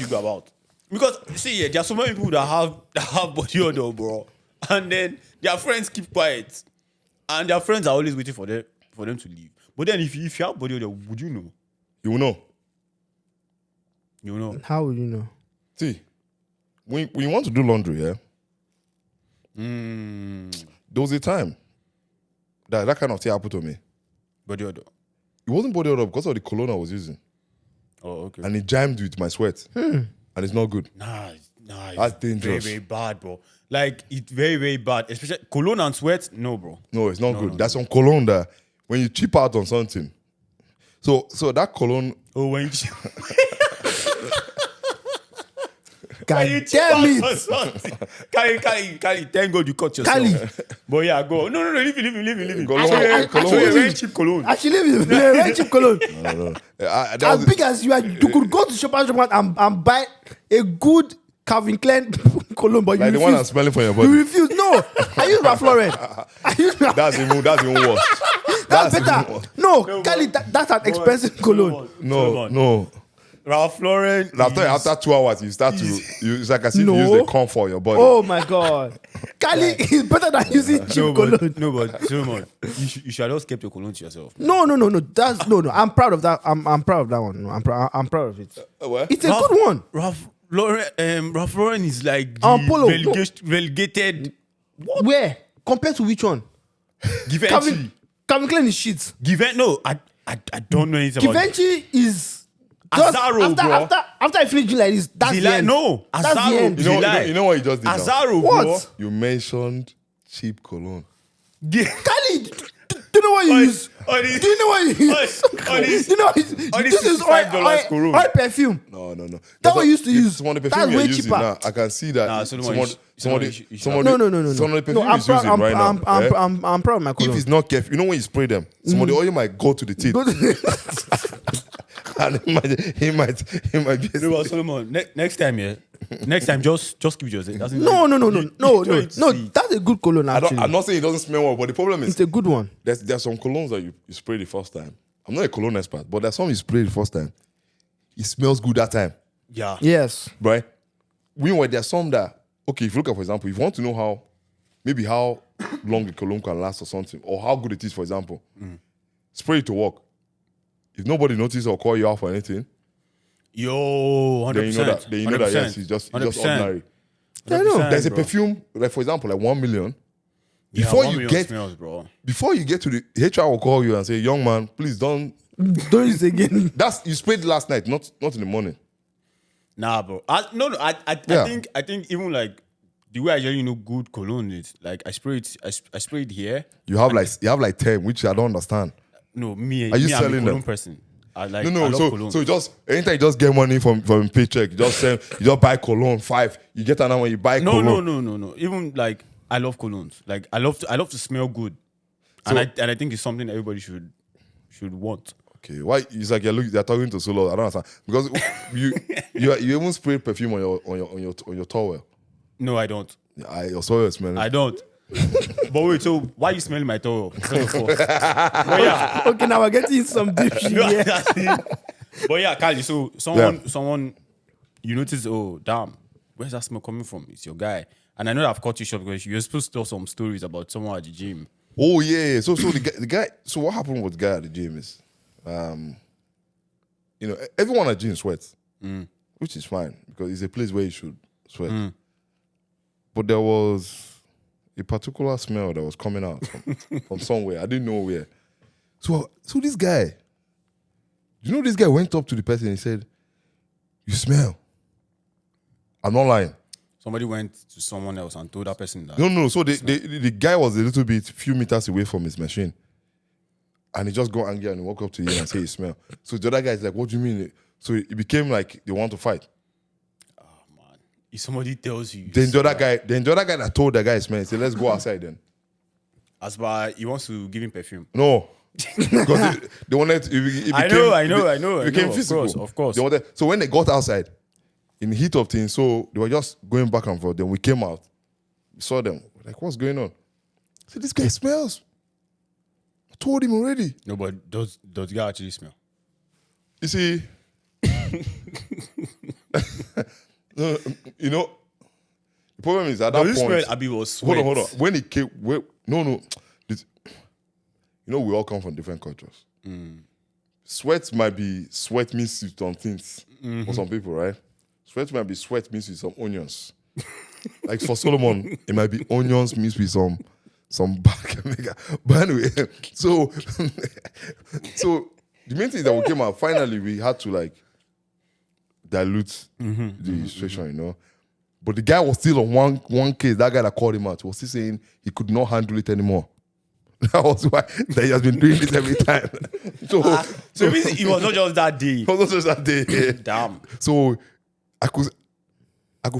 go about? Because see, yeah, there are so many people that have body odor, bro, and then their friends keep quiet, and their friends are always waiting for them to leave. But then if you have body odor, would you know? You will know. You know. How would you know? See, when you want to do laundry, yeah, there was a time that kind of thing happened to me. Body odor. It wasn't body odor because of the cologne I was using. Oh, okay. And it jammed with my sweat. And it's not good. Nah, That's it's dangerous. Very, very bad, bro. Like it's very, very bad. Especially cologne and sweat. No, bro. No, it's not good. That's some cologne that when you cheap out on something. So that cologne, Oh, when you God you cheap damn out it. on something. Kali, thank God you cut yourself. Kali. But yeah, go. No, leave it. Cologne- So cologne you're is- very cheap cologne. Actually, it's a very cheap cologne. no. That As was- big as you are, you could go to Shoppers and buy a good Calvin Klein cologne, but you like the refuse. one I'm smelling from your You body. refuse. No, I use Ralph Lauren. I use Ralph. That's even worse. That's even better. worse. No, Kali, that's an expensive cologne. No. Ralph Lauren. After 2 hours, you start to it's like as if you No. use the comb for your body. Oh my god, Kali is better than using cheap cologne. But Solomon, you should have just kept your cologne to yourself. No. That's no. I'm proud of that. I'm proud of that one. No, I'm proud of it. What? It's a good one. Ralph Lauren is like Polo, relegated. Where compared to which one? Givenchy. Calvin Klein is shit. No, I don't know anything about it. Givenchy is just Azaro, bro. After I finish like this, that's the end. No, That's the Azaro. end. You know what you just did now? Azaro, What? bro. You mentioned cheap cologne. Kali, do you know what you use? on this- Do you know what you use? on this- You know, on this this is $65 cologne. oil perfume. No. That one used to use. Some of the That's perfume you're way using cheaper. now, I can see that Nah, some Solomon, of the you should- some of No. the some of the perfume I'm he's proud. using right now. eh? I'm proud of my If cologne. it's not careful, you know when you spray them, some of the oil might go to the teeth, Go to- and he might be. No, but Solomon, next time, just keep it yourself. That's it. No. You try to see. That's a good cologne actually. I'm not saying it doesn't smell well, but the problem is It's a good one. there's some colognes that you spray the first time. I'm not a cologne expert, but there's some you spray the first time. It smells good that time, Yeah. Yes. right? Meanwhile, there's some that, okay, if you look at, for example, if you want to know how long a cologne can last or something, or how good it is, for example, spray it to work. If nobody notices or call you out for anything, Yo, 100%. then you know that yes, it's just ordinary. I know. There's a perfume, like for example, like 1 million. Yeah, Before 1 you million get smells, bro. before you get to the HR will call you and say, young man, please don't. Don't use it again. That's you sprayed last night, not in the morning. Nah, bro. I Yeah. think even like the way I usually know good cologne is like I spray it here. You have like 10, which I don't understand. No, me. Are you me, I'm a selling cologne them? person. I like. No, I love cologne. so just anytime you just get money from paycheck, you just buy cologne 5. You get another one, you buy No. cologne. Even like I love colognes. Like I love to smell good, and I think it's something everybody should want. Okay, why? It's like you're talking to Solo. I don't understand because you even spray perfume on your towel. No, I don't. Your towel is smelling. I don't. But wait, so why are you smelling my towel? First of all. But yeah, Okay, now we're getting some deep shit no, here. but yeah, Kali. So someone, you notice, oh damn, where's that smell coming from? It's your guy, and I know that I've caught you short because you're supposed to tell some stories about someone at the gym. Oh yeah. So the guy. So what happened with the guy at the gym is, everyone at gym sweats, which is fine because it's a place where you should sweat. But there was a particular smell that was coming out from somewhere. I didn't know where. So this guy, this guy went up to the person and he said, "You smell." I'm not lying. Somebody went to someone else and told that person that. No. So the guy was a little bit, few meters away from his machine. And he just got angry and he walked up to him and said, "You smell." So the other guy is like, "What do you mean?" So it became like they want to fight. If somebody tells you, Then the other guy that told the guy smell, he said, "Let's go outside then." As by he wants to give him perfume. No. Because they wanted it I became, know. it became Of physical. course, of course. They wanted, so when they got outside, in the heat of things, so they were just going back and forth. Then we came out, we saw them, like, what's going on? I said, this guy smells. I told him already. No, but does the guy actually smell? You see, no, you know, the problem is at that Does point. it smell Abi was sweat? Hold on. When it came, no. You know, we all come from different cultures. Sweat might be sweat mixed with some things for some people, right? Sweat might be sweat mixed with some onions. Like for Solomon, it might be onions mixed with some back. But anyway, so the main thing is that we came out, finally we had to like dilute the situation, you know. But the guy was still on one case. That guy that called him out was still saying he could not handle it anymore. That was why that he has been doing this every time. So it was not just that day. it was not just that day. Damn. So I could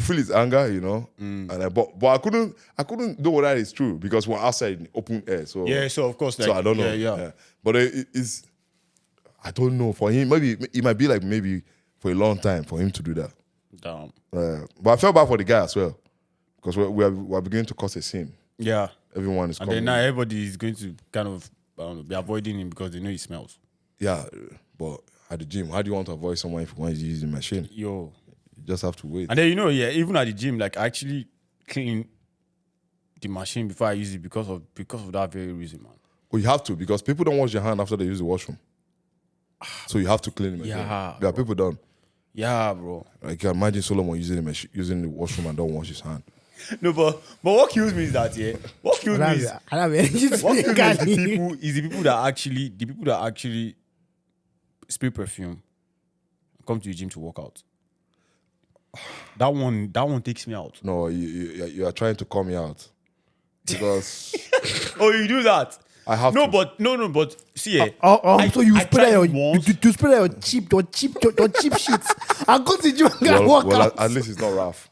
feel his anger, you know, and but I couldn't know whether it's true because we're outside in open air. So Yeah, so of course, like, so I don't know. Yeah. But it's I don't know for him. Maybe it might be like maybe for a long time for him to do that. Damn. But I felt bad for the guy as well because we're beginning to cause a scene. Yeah. Everyone is And coming. then now everybody is going to kind of be avoiding him because they know he smells. Yeah, but at the gym, how do you want to avoid someone if you want to use the machine? Yo. You just have to wait. And then even at the gym, like I actually clean the machine before I use it because of that very reason, man. Well, you have to because people don't wash their hand after they use the washroom. So you have to clean the machine. Yeah, People don't. Yeah, bro. Like, you can imagine Solomon using the washroom and don't wash his hand. No, but what kills me is that what kills me is the people that actually spray perfume come to the gym to work out. That one takes me out. No, you are trying to call me out because Oh, you do that? I have no, to. but see, so you spray tried your once. you spray your cheap shit. I go to gym and walk out. At least it's not rough.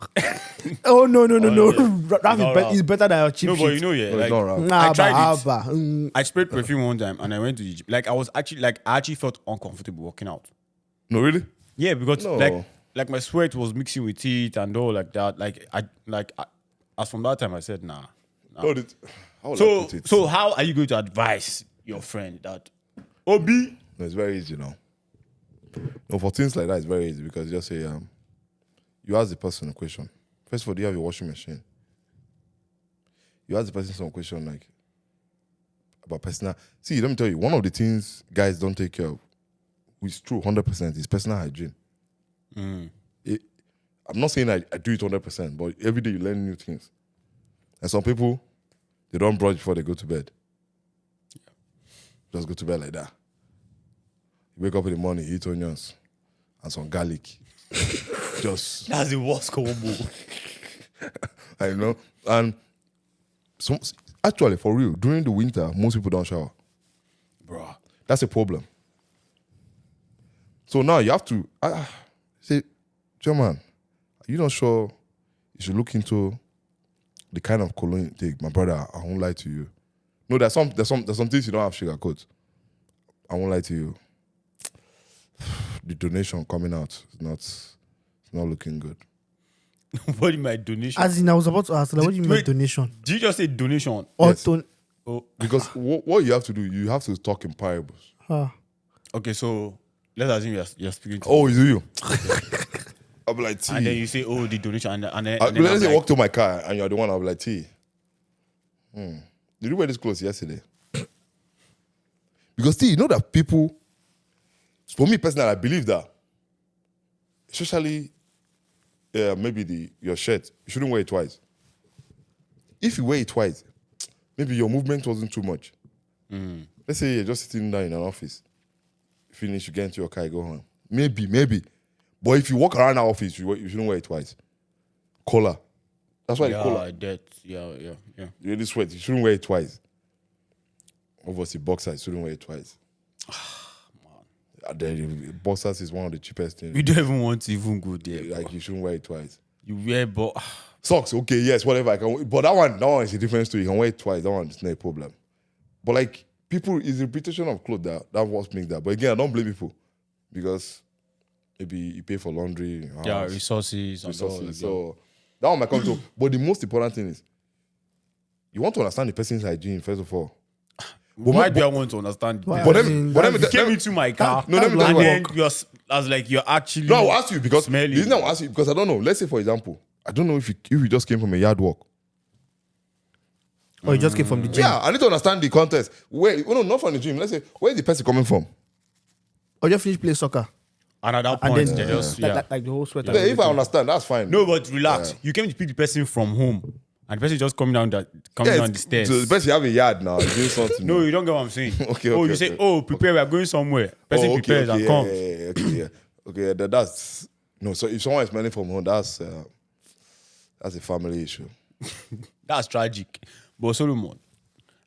Oh no. yeah. Raf is better than your cheap No, shit. but you know, No, like, it's not rough. Nah, I tried it. it. I sprayed perfume one time and I went to the gym. Like I actually felt uncomfortable working out. No, really? Yeah, because No. like my sweat was mixing with it and all like that. As from that time I said nah. No, how will I put it? So how are you going to advise your friend that Obi? No, it's very easy, No, for things like that, it's very easy because you just say, you ask the person a question. First of all, do you have your washing machine? You ask the person some question like about personal. See, let me tell you, one of the things guys don't take care of, which is true 100%, is personal hygiene. I'm not saying I do it 100%, but every day you learn new things. And some people, they don't brush before they go to bed. Just go to bed like that. You wake up in the morning, eat onions and some garlic. Just, That's the worst combo. I know. And actually, for real, during the winter, most people don't shower. Bro. That's a problem. So now you have to say, German, are you not sure you should look into the kind of cologne you take? My brother, I won't lie to you. No, there's some things you don't have sugarcoat. I won't lie to you. The donation coming out is not looking good. What do you mean donation? As in, I was about to ask, like, what do you mean Wait. donation? Did you just say donation? Or Yes. Oh, Because what you have to do, you have to talk in parables. okay, so let's assume you're speaking to Oh, is it you? I'll be like, T. and then you say, oh, the donation, and then Let's I'm say like, walk to my car and you're the one, I'll be like, T. Did you wear this clothes yesterday? Because T, you know that people, for me personally, I believe that, especially maybe your shirt, you shouldn't wear it twice. If you wear it twice, maybe your movement wasn't too much. Let's say you're just sitting down in an office. You finish, you get into your car, you go home. Maybe. But if you walk around our office, you shouldn't wear it twice. Collar. That's why the collar. Yeah. You really sweat. You shouldn't wear it twice. Obviously, boxers shouldn't wear it twice. Boxers is one of the cheapest things. We don't even want to even go there. Like, you shouldn't wear it twice. You wear, but Socks, okay, yes, whatever. I can, but that one is a different story. You can wear it twice. That one is not a problem. But like people, it's the repetition of clothes that what makes that. But again, I don't blame people because maybe you pay for laundry, Yeah, house, resources. And all, like, So that one might come to. But the most important thing is you want to understand the person's hygiene first of all. why do I want to understand? Why? this? But I then, mean, but then, You came into my car, No, let me that's tell you and why. then you're actually. No, I'll ask you because Smelly. the reason I'll ask you because I don't know. Let's say for example, I don't know if you just came from a yard walk. Or you just came from the gym. Yeah, I need to understand the context. Where? No, not from the gym. Let's say where is the person coming from? Or just finish playing soccer. And at that And point, then they just like the whole sweat. Yeah, if I understand, that's fine. No, but relax. You came to pick the person from home, and the person just coming down down the stairs. So the person have a yard now. He's doing something. No, you don't get what I'm saying. Okay, Oh, okay, you say, okay. oh, prepare. We are going somewhere. Person prepares and comes. Okay, that's no. So if someone is smelling from home, that's a family issue. That's tragic. But Solomon,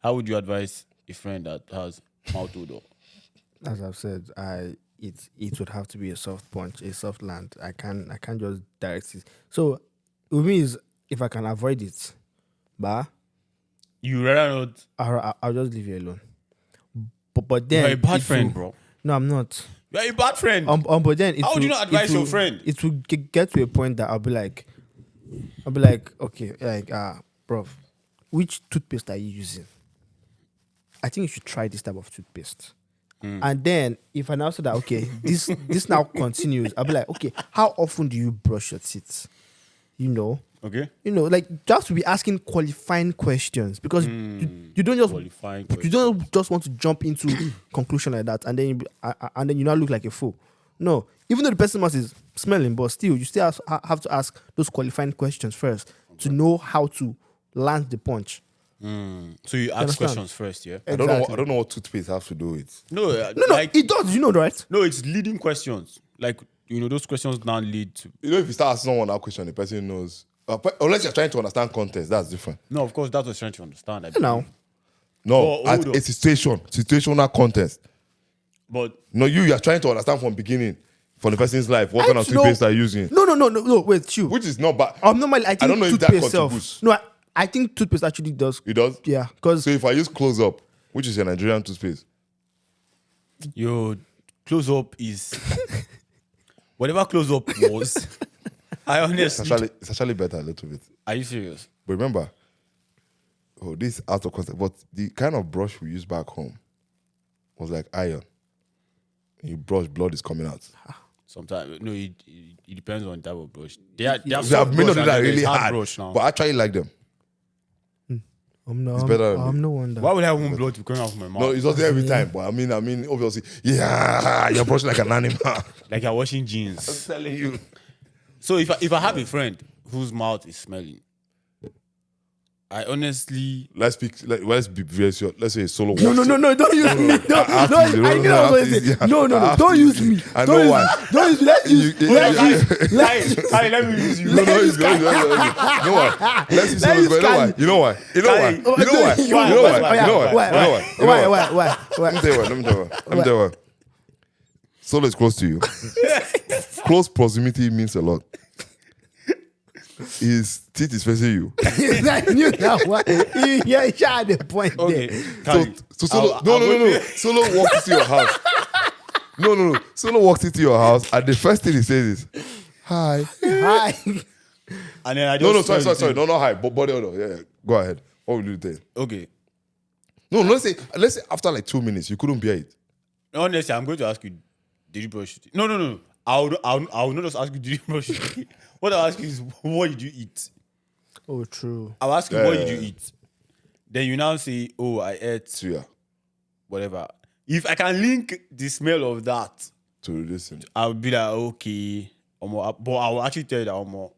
how would you advise a friend that has mouth odor? As I've said, it would have to be a soft punch, a soft land. I can't just direct it. So with me is if I can avoid it, but You rather not. I'll just leave you alone. But then You're a bad it friend, will- bro. No, I'm not. You're a bad friend. But then it How would you will- not it advise your will- friend? It will get to a point that I'll be like, okay, like bro, which toothpaste are you using? I think you should try this type of toothpaste. And then if I now say that, okay, this now continues, I'll be like, okay, how often do you brush your teeth? Okay. Like just to be asking qualifying questions because you don't just Qualifying you don't just want to jump into conclusion like that and then you now look like a fool. No, even though the person must is smelling, but still you still have to ask those qualifying questions first to know how to land the punch. So you ask understand? questions first, yeah? I don't know. Exactly. I don't know what toothpaste have to do with. No, No, like, it does. You know, right? no, it's leading questions. Like, those questions now lead to. You know, if you start asking someone that question, the person knows. Unless you're trying to understand context, that's different. No, of course, that's what I'm trying to understand. I Now, believe. No, But at hold on. a situational context. But No, you are trying to understand from beginning, from the person's life, what kind of I know- toothpaste are you using, No. Wait, chill. which is not bad. Normally, I think don't know if that toothpaste contributes. itself. No, I think toothpaste actually does. It does. Yeah, because So if I use Close Up, which is a Nigerian toothpaste, your close up is. Whatever close up was, I honestly. it's actually better a little bit. Are you serious? But remember, this is out of context. But the kind of brush we used back home was like iron. You brush, blood is coming out. Sometimes, no, it depends on the type of brush. They have They soft have made brush them and that then really there's hard, brush now. but I actually like them. I'm better than no wonder. Why would I want blood to come out from my mouth? No, it's not there every time. But I mean, obviously, yeah, you're brushing like an animal. Like you're washing jeans. telling you. So if I have a friend whose mouth is smelling, I honestly Let's be very sure. Let's say a solo. No, don't use me. I knew I was going to say. Yeah. No, don't use me. I Don't know use why. me. Don't use me. Let's use. let me use you. No, it's good. You know why? Let's see someone. You know why? You know why? Kai. You know why? You know why? You know why? Why? Let me tell you why. Solo is close to you. Close proximity means a lot. His teeth is facing you. I knew that one. Yeah, you had the point Okay, there. Kai, So Solo, I'll no. Solo walks into your house. No. Solo walks into your house, and the first thing he says is, "Hi." Hi. And then I just Sorry. No, not hi. But body odor. Yeah. Go ahead. What will you do then? Okay. No, let's say after like 2 minutes, you couldn't bear it. Honestly, I'm going to ask you, did you brush your teeth? No. I'll not just ask you, did you brush your teeth? What I'll ask you is, what did you eat? Oh, true. I'll ask you, what did you eat? Then you now say, oh, I ate So yeah, whatever. If I can link the smell of that, to listen. I'll be like, okay. But I will actually tell you that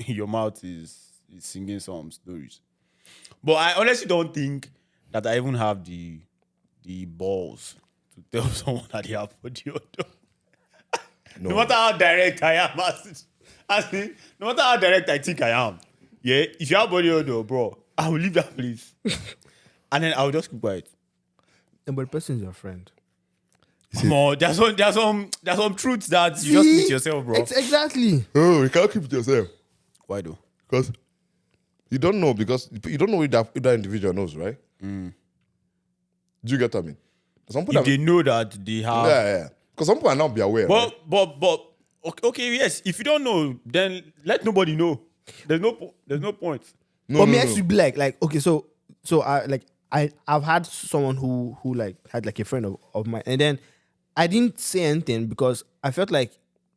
your mouth is singing some stories. But I honestly don't think that I even have the balls to tell someone that they have body odor. No matter how direct I am, no matter how direct I think I am, yeah, if you have body odor, bro, I will leave that place. And then I'll just keep quiet. But the person is your friend. More, there's some truths that you just meet yourself, bro. Exactly. Oh, you can't keep it yourself. Why though? Because You don't know because you don't know if that individual knows, right? Do you get what I mean? Some people If they know that they have. yeah. Because some people are not be aware. Right? But okay, yes. If you don't know, then let nobody know. There's no point. No, But no, me no. actually be like, okay, so I've had someone who like had like a friend of mine, and then I didn't say anything because I felt like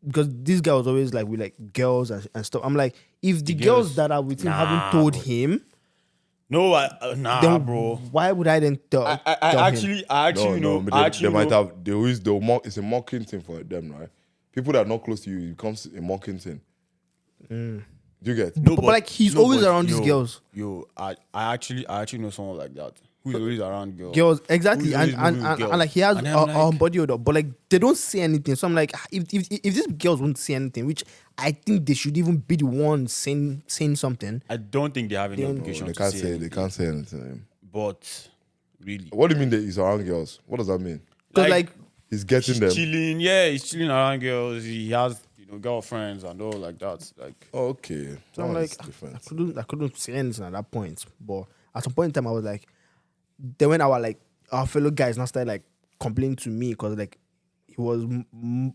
because this guy was always like with like girls and stuff. I'm like, if the girls girls- that are with him Nah, haven't told bro. him, No, nah, then bro. why would I then tell? I tell him? actually know. But I they actually might know. have. They always they'll mock. It's a mocking thing for them, right? People that are not close to you, it becomes a mocking thing. Do you get? No, But like, he's always around these girls. I actually know someone like that who's always around girls. Girls, exactly, Who's and, always and, moving and, with and like he has girls. a, And I'm like- body odor, but like they don't say anything. So I'm like, if these girls won't say anything, which I think they should even be the ones saying something. I don't think they have any Then- obligation They to can't say say. They anything. can't say anything. But really, What do you mean that he's around girls? What does that mean? Because like He's getting he's them. chilling. Yeah, he's chilling around girls. He has girlfriends and all like that. Like Oh, okay. So I'm like, different. I couldn't say anything at that point. But at some point in time, I was like, then when our fellow guys now started like complaining to me because like he was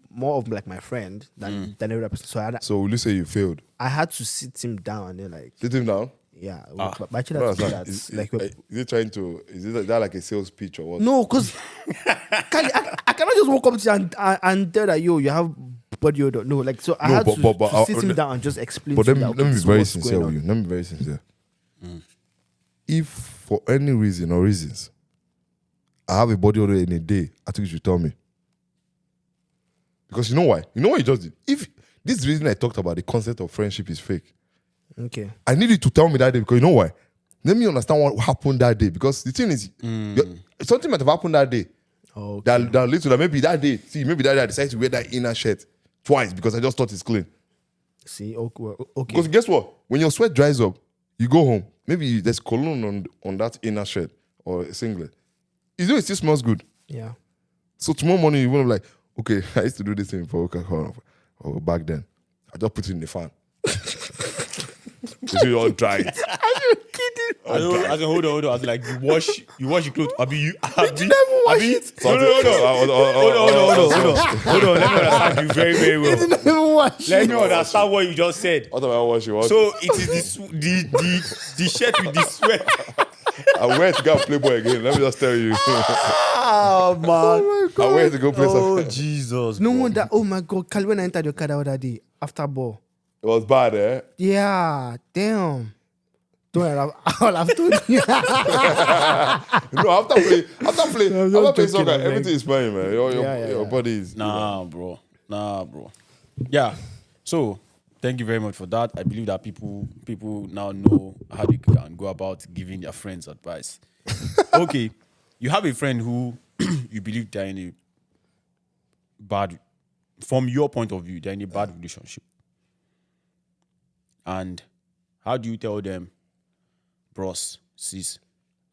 more of like my friend than every other person. So So will you say you failed? I had to sit him down and then like, Sit him down. yeah, Ah. but actually I don't that's understand. that. Is Like, it trying to? Is it that like a sales pitch or what? no, because I cannot just walk up to you and tell that you have body odor. No, like so I No, had but- to, but- but, to sit him down and just explain. But to let him me, that, let me okay, be this is very what's sincere going with on. you. Let me be very sincere. If for any reason or reasons I have a body odor in a day, I think you should tell me. Because you know why? You know what you just did? If this reason I talked about the concept of friendship is fake, Okay. I need you to tell me that day because you know why? Let me understand what happened that day. Because the thing is, something might have happened that day. Okay. That leads to that maybe that day. See, maybe that day I decided to wear that inner shirt twice because I just thought it's clean. See, okay, okay. Because guess what? When your sweat dries up, you go home. Maybe there's cologne on that inner shirt or a singlet. You know it still smells good. Yeah. So tomorrow morning you won't be like, okay, I used to do this thing for Coca-Cola or back then. I just put it in the fan. You all dry. Are you kidding? I said, hold on. I was like, you wash your clothes. Abi, you never wash it? No. Hold on. Let me understand you very, very well. Didn't even watch. Let me understand what you just said. What about wash it? So it is the shirt with the sweat. I went to go Playboy again. Let me just tell you. Oh man. I went to go play Oh some. Jesus. No bro. wonder. Oh my God, Kali, when I entered your car the other day after ball. It was bad, eh? Yeah, damn. Don't worry, I'll have told you. No, after playing soccer, joking, everything is fine, man. Yeah. Your body is. Nah, bro. Yeah. So thank you very much for that. I believe that people now know how they can go about giving their friends advice. Okay, you have a friend who you believe they're in a bad, from your point of view, they're in a bad relationship. And how do you tell them, bros, sis,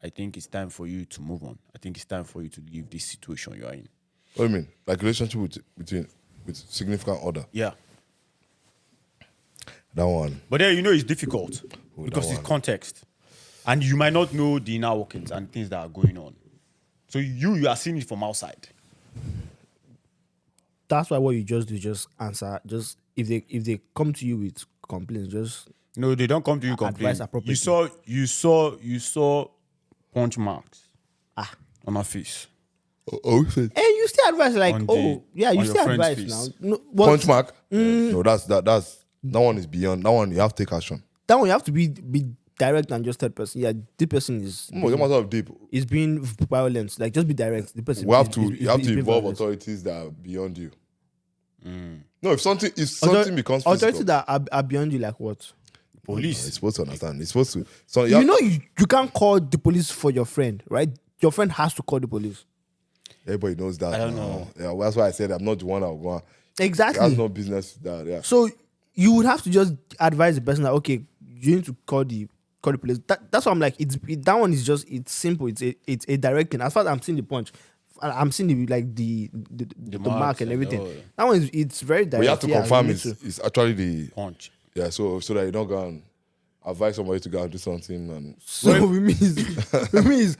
I think it's time for you to move on. I think it's time for you to leave this situation you are in. What do you mean? Like relationship with significant other. Yeah. That one. But then, it's difficult because that it's context. And you might not know the inner workings and things that are going on. So you are seeing it from outside. That's why what you just do, just answer. Just if they come to you with complaints, just No, they don't come to you complaining. Advice appropriately. You saw punch marks on her face. Oh, and you still advise like, On oh yeah, you on your still friend's advise face. now. No, but punch mark? No, that's that one is beyond. That one you have to take action. that one you have to be direct and just tell the person. Yeah, the person is No, you must have deep. is being violent. Like just be direct. The person We have is- to. is You have to being involve violent. authorities that are beyond you. No, if something becomes physical, authorities that are beyond you, like what? Police. it's supposed to understand. It's supposed to. So You know, you can't call the police for your friend, right? Your friend has to call the police. everybody knows that. I don't now. know. Yeah, that's why I said I'm not the one that will go. He Exactly. has no business with that. Yeah. So you would have to just advise the person that okay, you need to call the police. That's why I'm like, that one is just it's simple. It's a direct thing. As far as I'm seeing the punch, I'm seeing the mark marks and and everything. all. That one it's very direct. But you have to Yeah, confirm you need it's actually the Punch. so that you don't go and advise somebody to go and do something. And So it means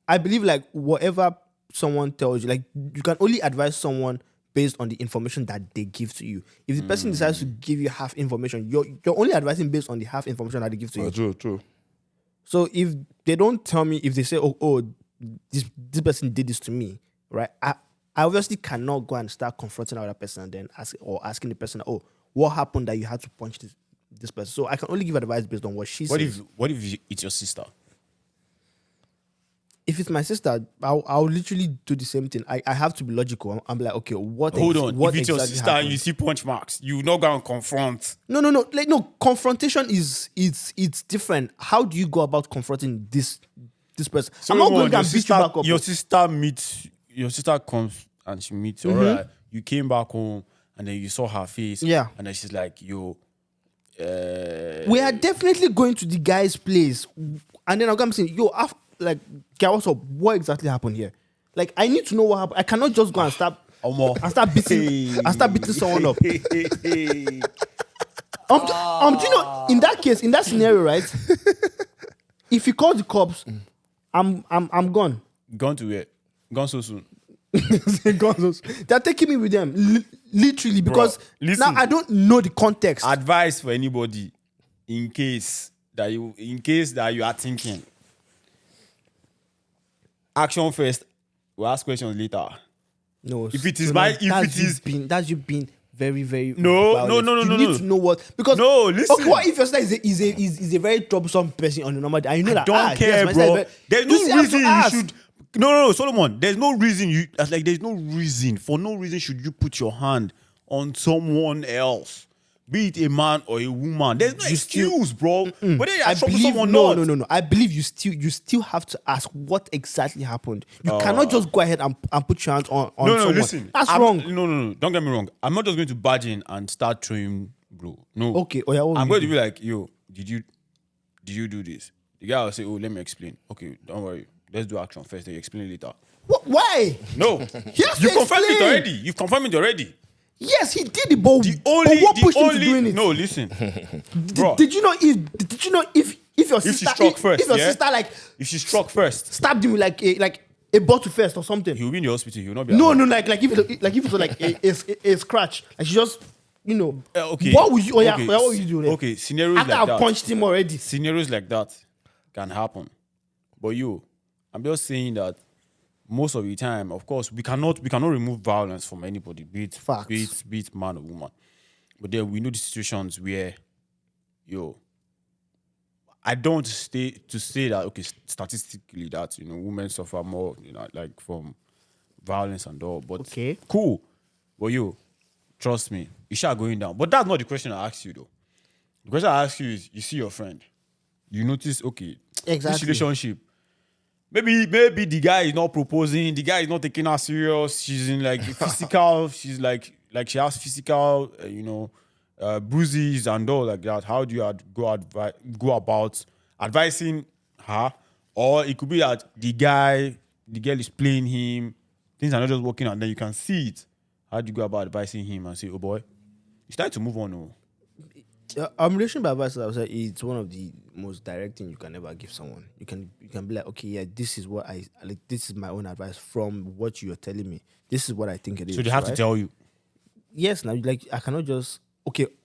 I believe like whatever someone tells you, like you can only advise someone based on the information that they give to you. If the person decides to give you half information, you're only advising based on the half information that they give to you. True. So if they don't tell me, if they say, oh, this person did this to me, right? I obviously cannot go and start confronting another person and then asking the person, oh, what happened that you had to punch this person? So I can only give advice based on what she says. What if it's your sister? If it's my sister, I'll literally do the same thing. I have to be logical. I'm like, okay, what? Hold on. What If it's your exactly sister happened? and you see punch marks, you not go and confront. No. Like no, confrontation is it's different. How do you go about confronting this person? I'm not going to beat you back up. Your sister comes and she meets you. Alright, you came back home and then you saw her face. Yeah. And then she's like, yo. We are definitely going to the guy's place, and then I'm going to say, yo, guy, what's up? What exactly happened here? Like, I need to know what happened. I cannot just go and start beating someone up. Do you know, in that case, in that scenario, right? If he calls the cops, I'm gone. Gone to where? Gone so soon. They're taking me with them, literally, because listen. now I don't know the context. Advice for anybody in case that you are thinking. Action first. We'll ask questions later. No, If it is so my, now if it is that's you being very, very No, violent. no, You need to know what, because No, listen. Okay, what if your sister is a very troublesome person on the normal day, and you know that don't care, yes, my sister is bro. very- There's You no have to reason you ask. should. No, Solomon. There's no reason there's no reason. For no reason should you put your hand on someone else, be it a man or a woman. There's no excuse, bro. But then I you're trouble believe someone no. not. I believe you still have to ask what exactly happened. You cannot just go ahead and put your hands on No, someone. listen. That's I'm- wrong. No. Don't get me wrong. I'm not just going to barge in and start throwing, bro. No. Okay. Oh yeah. What I'm will going you to be like, yo, did you do this? The guy will say, oh, let me explain. Okay, don't worry. Let's do action first. Then you explain later. do? Why? No, He has to you confirmed it explain. already. You've confirmed it already. Yes, he did it, but, The but what pushed him to doing it? No, listen, bro. Did you know if your she sister struck first, if your yeah? sister like If she struck first, stabbed him with like a bottle first or something? he'll be in the hospital. He'll not be. No, alive. like if it was like a scratch, like she just Okay. What would you? Oh yeah, Okay, what would you do? Then? Okay, scenarios After like I that. punched him already. Scenarios like that can happen, but I'm just saying that most of the time, of course, we cannot remove violence from anybody, be it man or woman. But then we know the situations where, I don't say that, okay, statistically that, women suffer more, like from violence and all. But Okay. cool. But trust me, it's going down. But that's not the question I asked you though. The question I asked you is, you see your friend, you notice, okay, Exactly. this relationship, maybe the guy is not proposing, the guy is not taking her serious, she's in like physical, she's like she has physical, bruises and all like that. How do you go about advising her? Or it could be that the girl is playing him, things are not just working, and then you can see it. How do you go about advising him and say, oh boy, it's time to move on? Oh. Relation by advice, I would say, it's one of the most direct thing you can ever give someone. You can be like, okay, yeah, this is what I like. This is my own advice from what you're telling me. This is what I think it is. So they have to right? tell you. Yes, now like I cannot just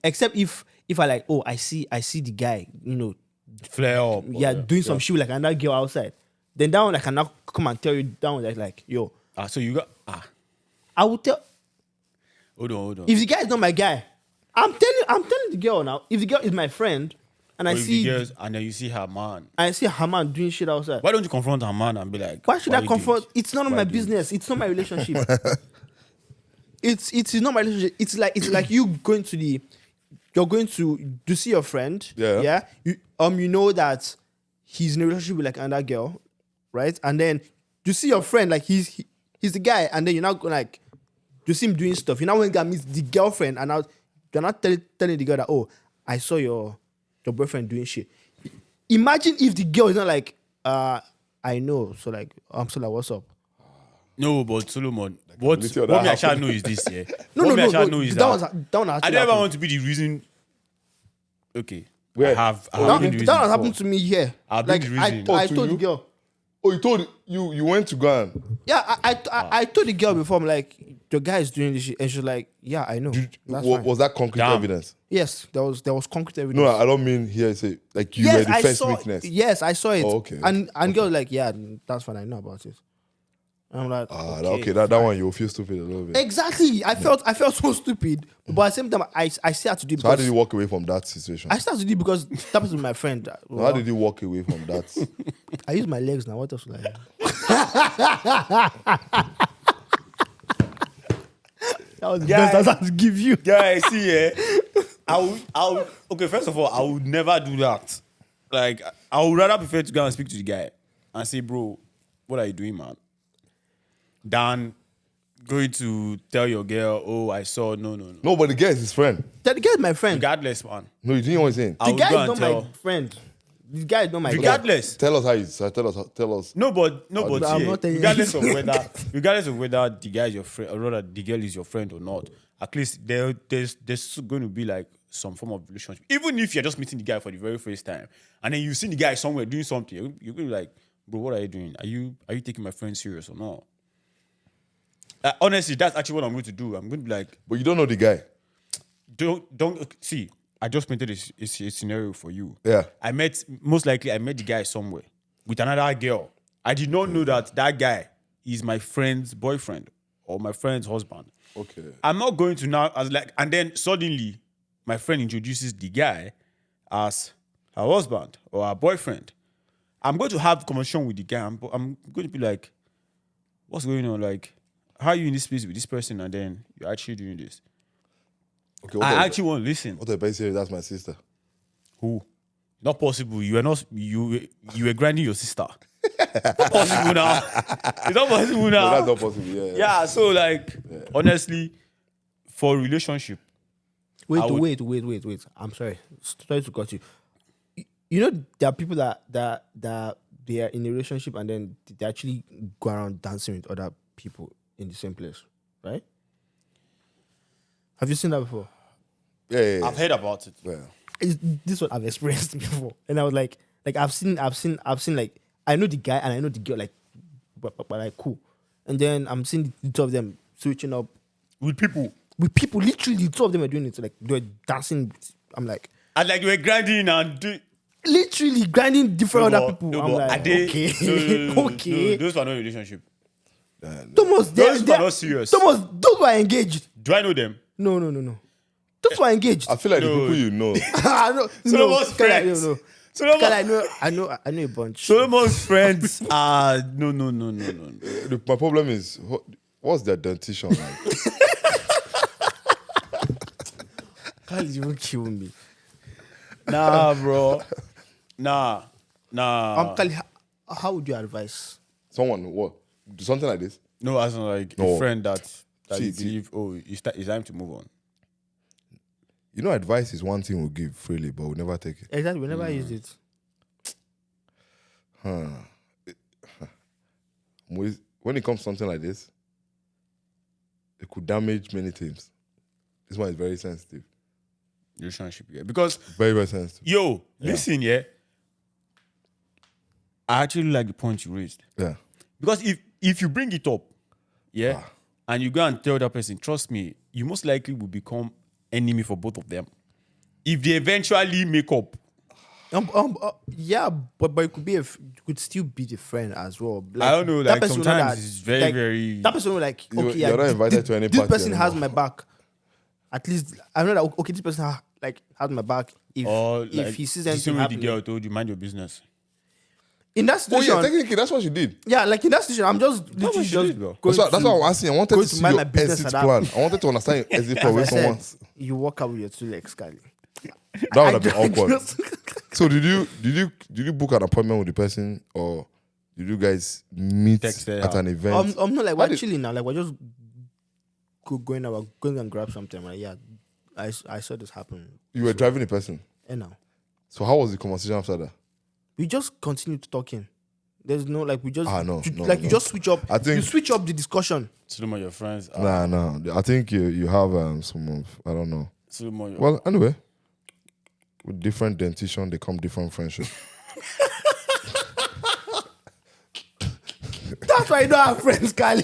except if I like, oh, I see the guy, Flare up. doing some shit with like another girl outside. Then that one I cannot come and tell you down like yo. So you got I will tell. Hold on. If the guy is not my guy, I'm telling the girl now. If the girl is my friend, and I Or if see the girls, and then you see her man. her man doing shit outside. Why don't you confront her man and be like, Why should I you confront? doing It's none of Why my you doing business. It's not my relationship. It's not my relationship. It's like you going to see your friend. Yeah. You know that he's in a relationship with like another girl, right? And then you see your friend like he's the guy, and then you're not gonna like you see him doing stuff. You now when guy meets the girlfriend, and now you're not telling the girl that, oh, I saw your boyfriend doing shit. Imagine if the girl is not like, I know, so like I'm so like, what's up? No, but Solomon, what literally me that actually happened. know is this, yeah. No. What me actually know is That that one I don't ever want to be the reason. Okay, Where? I have That, been the reason that has before. happened to me here. I've been Like the reason. I to told you? the girl. Oh, you told you went to go and Yeah, I told the girl before. I'm like, the guy is doing this shit, and she's like, yeah, I know. That's fine. was that concrete Damn. evidence? Yes, there was concrete evidence. No, I don't mean here. Say like you were yes, the I first saw. witness. Yes, I saw it. Oh, okay, And girl was like, yeah, that's fine. I know about it. And I'm like, Okay, that one you will feel stupid a little bit. exactly. I felt so stupid, but at the same time, I still had to do it So how because did you walk away from that situation? I still had to do it because that person was my friend. How did you walk away from that? I use my legs now. What else would I do? That was the best answer I could give you. Guys, see, I would. Okay, first of all, I would never do that. Like, I would rather prefer to go and speak to the guy and say, bro, what are you doing, man? Than going to tell your girl, oh, I saw, no. No, but the guy is his friend. The guy is my friend. Regardless, man. No, you didn't know what he's saying. I The would guy go is and not tell. my friend. The guy is not my friend. Regardless. Tell us how you. Tell us. No, but But I'm see, not telling you. regardless of whether the guy is your friend or rather the girl is your friend or not, at least there's going to be like some form of relationship. Even if you're just meeting the guy for the very first time, and then you see the guy somewhere doing something, you're going to be like, bro, what are you doing? Are you taking my friend serious or not? Honestly, that's actually what I'm going to do. I'm going to be like, But you don't know the guy. don't see. I just painted a scenario for you. Yeah. Most likely I met the guy somewhere with another girl. I did not know that guy is my friend's boyfriend or my friend's husband. Okay. I'm not going to now and then suddenly my friend introduces the guy as her husband or her boyfriend. I'm going to have a conversation with the guy. I'm going to be like, what's going on? Like, how are you in this place with this person and then you're actually doing this? Okay. I actually want to listen. What the say? That's my sister. Who? Not possible. You were grinding your sister. Not possible now. It's not possible No, now. that's not possible. Yeah. Yeah, so like honestly, for relationship, Wait. I'm sorry. Sorry to cut you. You know, there are people that they are in a relationship and then they actually go around dancing with other people in the same place, right? Have you seen that before? Yeah. I've heard about it. Yeah. This is what I've experienced before, and I was like I've seen like I know the guy and I know the girl like, but like cool, and then I'm seeing the two of them switching up With people. Literally, the two of them are doing it. So like they're dancing. I'm like And like you were grinding and doing. literally grinding different No, other but- people. no, I'm but like are they- okay, no, okay. those were not in a relationship. Thomas, Those were not serious. Thomas, those were engaged. Do I know them? No. Those were engaged. I feel like No. the people you know. I know. Solomon's friends. No. Solomon- Kyle, I know a bunch. Solomon's friends are no. My problem is, what's their dentition like? Kyle is even killing me. Nah, bro. Nah. Kyle, how would you advise? Someone what? Do something like this? No, as in like No. a friend that See, you believe, it's time to move on. You know, advice is one thing we'll give freely, but we'll never take it. Exactly. We never used it. When it comes to something like this, it could damage many things. This one is very sensitive. Relationship, yeah. Because Very, very sensitive. listen, yeah. I actually like the point you raised. Yeah. Because if you bring it up, yeah, and you go and tell that person, trust me, you most likely will become enemy for both of them. If they eventually make up. Yeah, but it could be could still be the friend as well. I don't know, that like person will sometimes know it's very, very. That person will like, You- okay, you're not invited to any this party person has anymore. my back. At least I know that okay, this person has my back. If Or if he sees the anything same way the happening girl told you, mind your business. in that Oh situation, yeah, technically that's what she did. like in that situation, I'm just literally what she just did, bro. going That's why I'm asking. I wanted go to to see mind your my business exit at that- plan. I wanted to understand your exit plan as I away from said, once. you walk out with your 2 legs, Kali. That would have been awkward. Just- So did you book an appointment with the person, or did you guys meet Texted at her. an event? I'm not like How we're did- chilling now. Like we're just going and grab something. Like yeah, I saw this happen. You were driving the person. And now So how was the conversation after that? we just continue talking. There's no like we just No, you no. just switch up. I think- you switch up the discussion. Solomon, your friends. Nah. I think you have some of, I don't know. Solomon, Well, anyway, With different dentition, they come different friendship. That's why you don't have friends, Kali.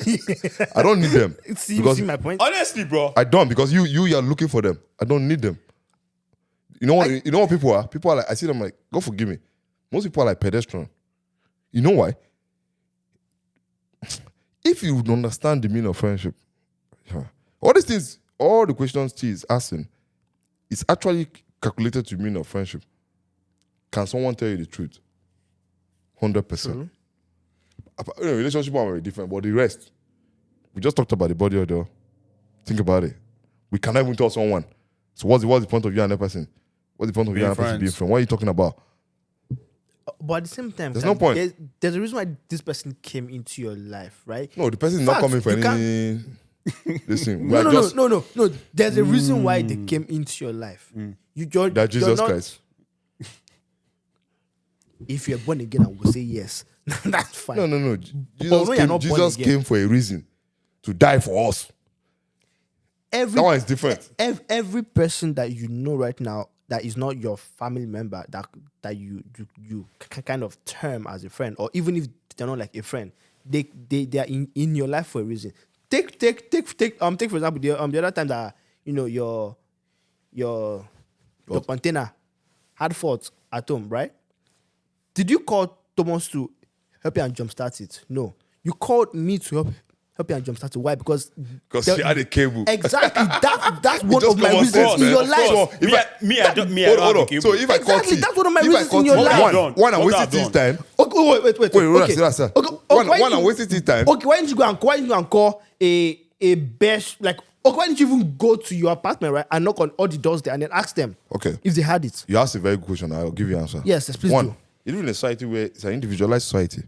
I don't need them. see because my point? Honestly, bro. I don't, because you are looking for them. I don't need them. You know what? You know what people are? People are like, I see them like, God forgive me. Most people are like pedestrian. You know why? If you would understand the meaning of friendship, all these things, all the questions T is asking, it's actually calculated to mean of friendship. Can someone tell you the truth? 100%. Relationship are very different, but the rest, we just talked about the body odor. Think about it. We cannot even tell someone. So what's the point of you and that person? What's the point of you and that person being friends? What are you talking about? But at the same time, there's no point. There's a reason why this person came into your life, right? No, the person is not coming for any. Listen, no. There's a reason why they came into your life. That Jesus Christ. If you're born again, I will say yes. That's fine. No. Jesus came for a reason, to die for us. That one is different. Every person that you know right now that is not your family member that you can kind of term as a friend, or even if they're not like a friend, they are in your life for a reason. Take for example the other time that your container had faults at home, right? Did you call Thomas to help you and jumpstart it? No, you called me to help you and jumpstart it. Why? Because she had a cable. Exactly. That's one of my reasons in your life. So I don't have a cable. So if I call exactly, that's one of my reasons in your life. One, I'm wasting this time. Okay, wait. One, I'm wasting this time. Okay, why didn't you go and call a best, like, okay, why didn't you even go to your apartment, right, and knock on all the doors there and then ask them if they had it? You asked a very good question. I'll give you an answer. Yes, please do. You live in a society where it's an individualized society.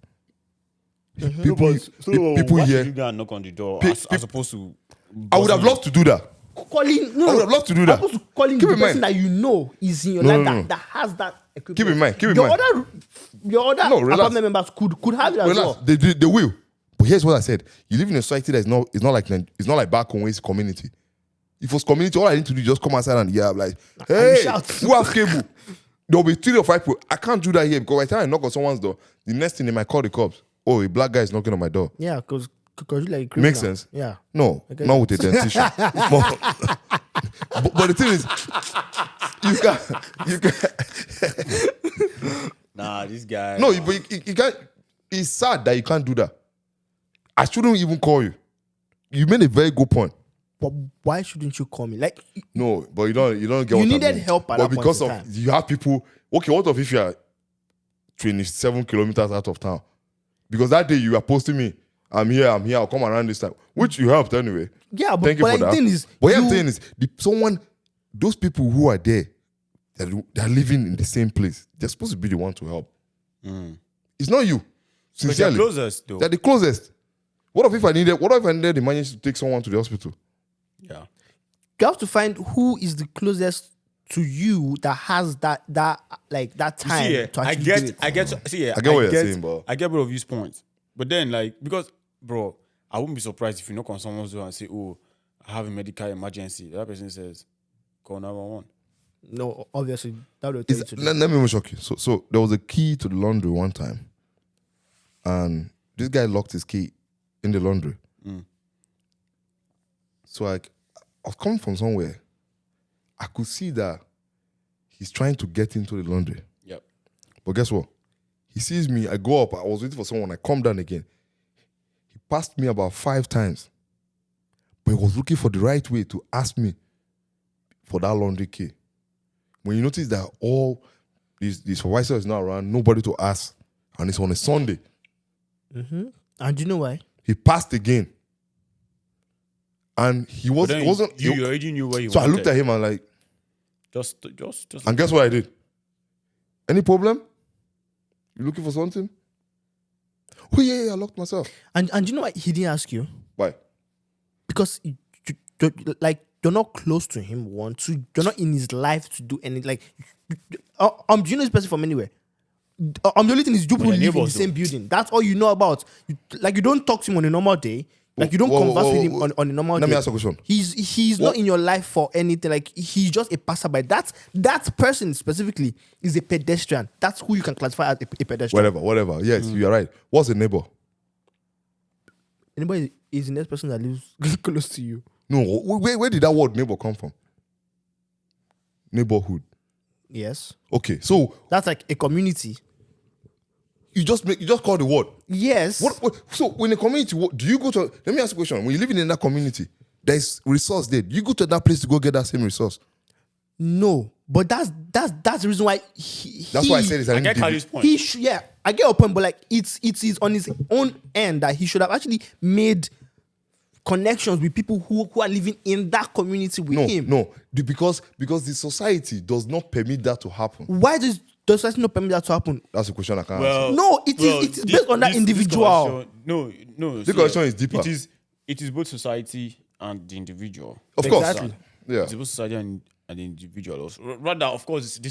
Mm-hmm. People why here. should you go and knock on the door as opposed to? I would have loved to do that. I would have loved to do that. Supposed to calling the person that you know is in your life that has that equipment. Keep in mind. Your other apartment members could have it as well. They will. But here's what I said: you live in a society that is not like back home where it's community. If it was community, all I need to do is just come outside and I'm like, hey, who have cable? There'll be 3 or 5 people. I can't do that here because by the time I knock on someone's door, the next thing they might call the cops. Oh, a black guy is knocking on my door. Yeah, because you like criminal. Makes sense. Yeah. No, not with a dentition. but the thing is, you can. Nah, this guy. No, but you can't. It's sad that you can't do that. I shouldn't even call you. You made a very good point. But why shouldn't you call me? Like, no, but you don't get. You what needed I mean. help at but that because point of in time. you have people. Okay, what if you are 27 kilometers out of town? Because that day you are posting me, I'm here, I'll come around this time, which you helped anyway. Yeah, but thank you for the that. thing is, what I'm saying is, those people who are there, they're living in the same place. They're supposed to be the one to help. It's not you. Sincerely, they're closest though. They're the closest. What if I needed the money to take someone to the hospital? Yeah, you have to find who is the closest to you that has that time to actually do it. I get what you're saying, bro. I get both of these points. But then, because, bro, I wouldn't be surprised if you knock on someone's door and say, oh, I have a medical emergency. That person says, call 911. No, obviously, that would tell you to do. Let me even shock you. So there was a key to the laundry one time. And this guy locked his key in the laundry. So I was coming from somewhere. I could see that he's trying to get into the laundry. Yep. But guess what? He sees me. I go up. I was waiting for someone. I come down again. He passed me about 5 times. But he was looking for the right way to ask me for that laundry key. When you notice that all the supervisor is not around, nobody to ask, and it's on a Sunday. Mm-hmm. And do you know why? He passed again. And You already knew where he was. So I looked at him and like, Just. and guess what I did? Any problem? You looking for something? Oh yeah, I locked myself. And you know why he didn't ask you? Why? Because you're not close to him. One, two, you're not in his life to do anything. Like, do you know this person from anywhere? The only thing is you people live in the same building. That's all you know about. You don't talk to him on a normal day. Like you don't Whoa, converse whoa, with him whoa. on a normal Let day. me ask you a question. He's not in your life for anything. Like he's just a passerby. That person specifically is a pedestrian. That's who you can classify as a pedestrian. Whatever. Yes, you are right. What's a neighbor? Anybody is the next person that lives close to you. No, where did that word neighbor come from? Neighborhood. Yes, Okay, so that's like a community. you just call the word. Yes. What? So when a community, do you go to? Let me ask you a question. When you're living in that community, there's resource there. Do you go to that place to go get that same resource? No, but that's the reason why That's why I said it's an I get individual. Khalid's point. he should. Yeah, I get your point, but like it's on his own end that he should have actually made connections with people who are living in that community with him. No, because the society does not permit that to happen. Why does society not permit that to happen? That's a question I can't answer. Well, No, it is based on that individual. No. The question is deeper. It is both society and the individual. Of course, Exactly. yeah. It's both society and the individual also. Rather, of course, the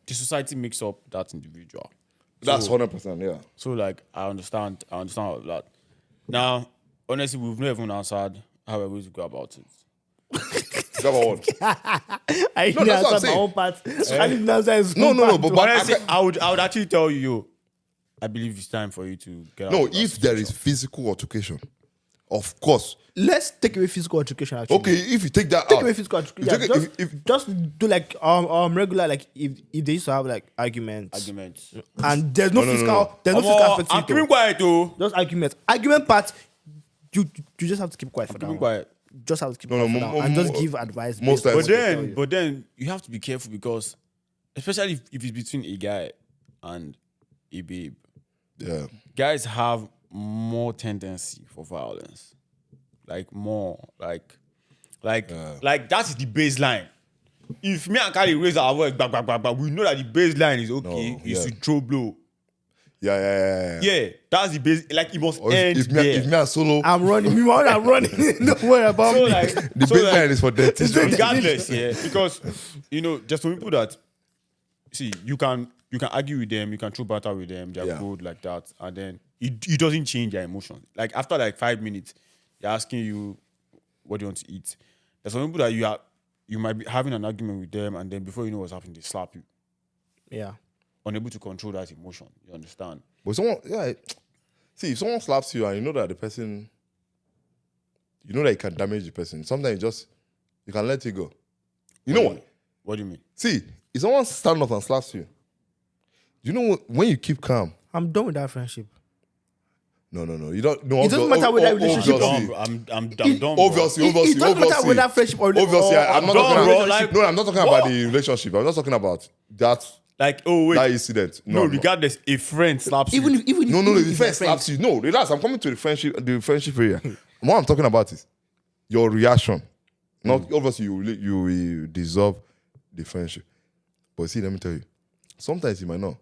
society makes up that individual. That's 100%. Yeah. So, like, I understand all of that. Now, honestly, we've not even answered how we're going to go about it. Number one. I No, that's what I'm answered my saying. own part. I didn't answer his No, own no, no, part. but Honestly, I would actually tell you, I believe it's time for you to get out. No, of that if there situation. is physical altercation, of course. Let's take away physical education. Actually, Okay, if you take that take out, away physical you education. take Yeah, it- just, if- just do like regular, like if they used to have like arguments, and there's no No, no, no, physical, no. there's no physical aspect to I'm it, keeping though. quiet, though. Just argument part. You just have to keep quiet for that. Keeping one. quiet. Just have to keep No, quiet no, for that mo- one and just mo- give advice. most based on times- what they tell you. But then you have to be careful because, especially if it's between a guy and a babe, yeah, guys have more tendency for violence. Like more, like that is the baseline. If me and Kali raise our voice, we know that the baseline is okay. No, Is yeah. to throw blow. yeah. Yeah, that's the base. Like it must Or end if there. me and Solo, I'm running. Meanwhile, I'm running. Don't worry about So me. like the baseline is for death. regardless, yeah, because just for people that see, you can argue with them, you can throw battle with them, they're Yeah. good like that, and then it doesn't change their emotions. Like after like 5 minutes, they're asking you what do you want to eat. There's some people that you might be having an argument with them, and then before you know what's happening, they slap you, Yeah. unable to control that emotion. You understand? But see, if someone slaps you and you know that the person, you know that it can damage the person, sometimes you can let it go. You know what? What do you mean? See, if someone stands up and slaps you, you know when you keep calm. I'm done with that friendship. No. You don't. No, It doesn't matter with that relationship. Obviously, I'm done, bro. obviously. It doesn't matter with that friendship or Obviously, I'm not done, talking bro, about. like- No, I'm not talking about the relationship. I'm just talking about that Like, oh wait, that incident. no, I'm not. regardless, a friend slaps even you. if even No, even the if they're friend friends. slaps you. No, relax. I'm coming to the friendship area. What I'm talking about is your reaction. Not obviously you will dissolve the friendship. But see, let me tell you, sometimes you might not.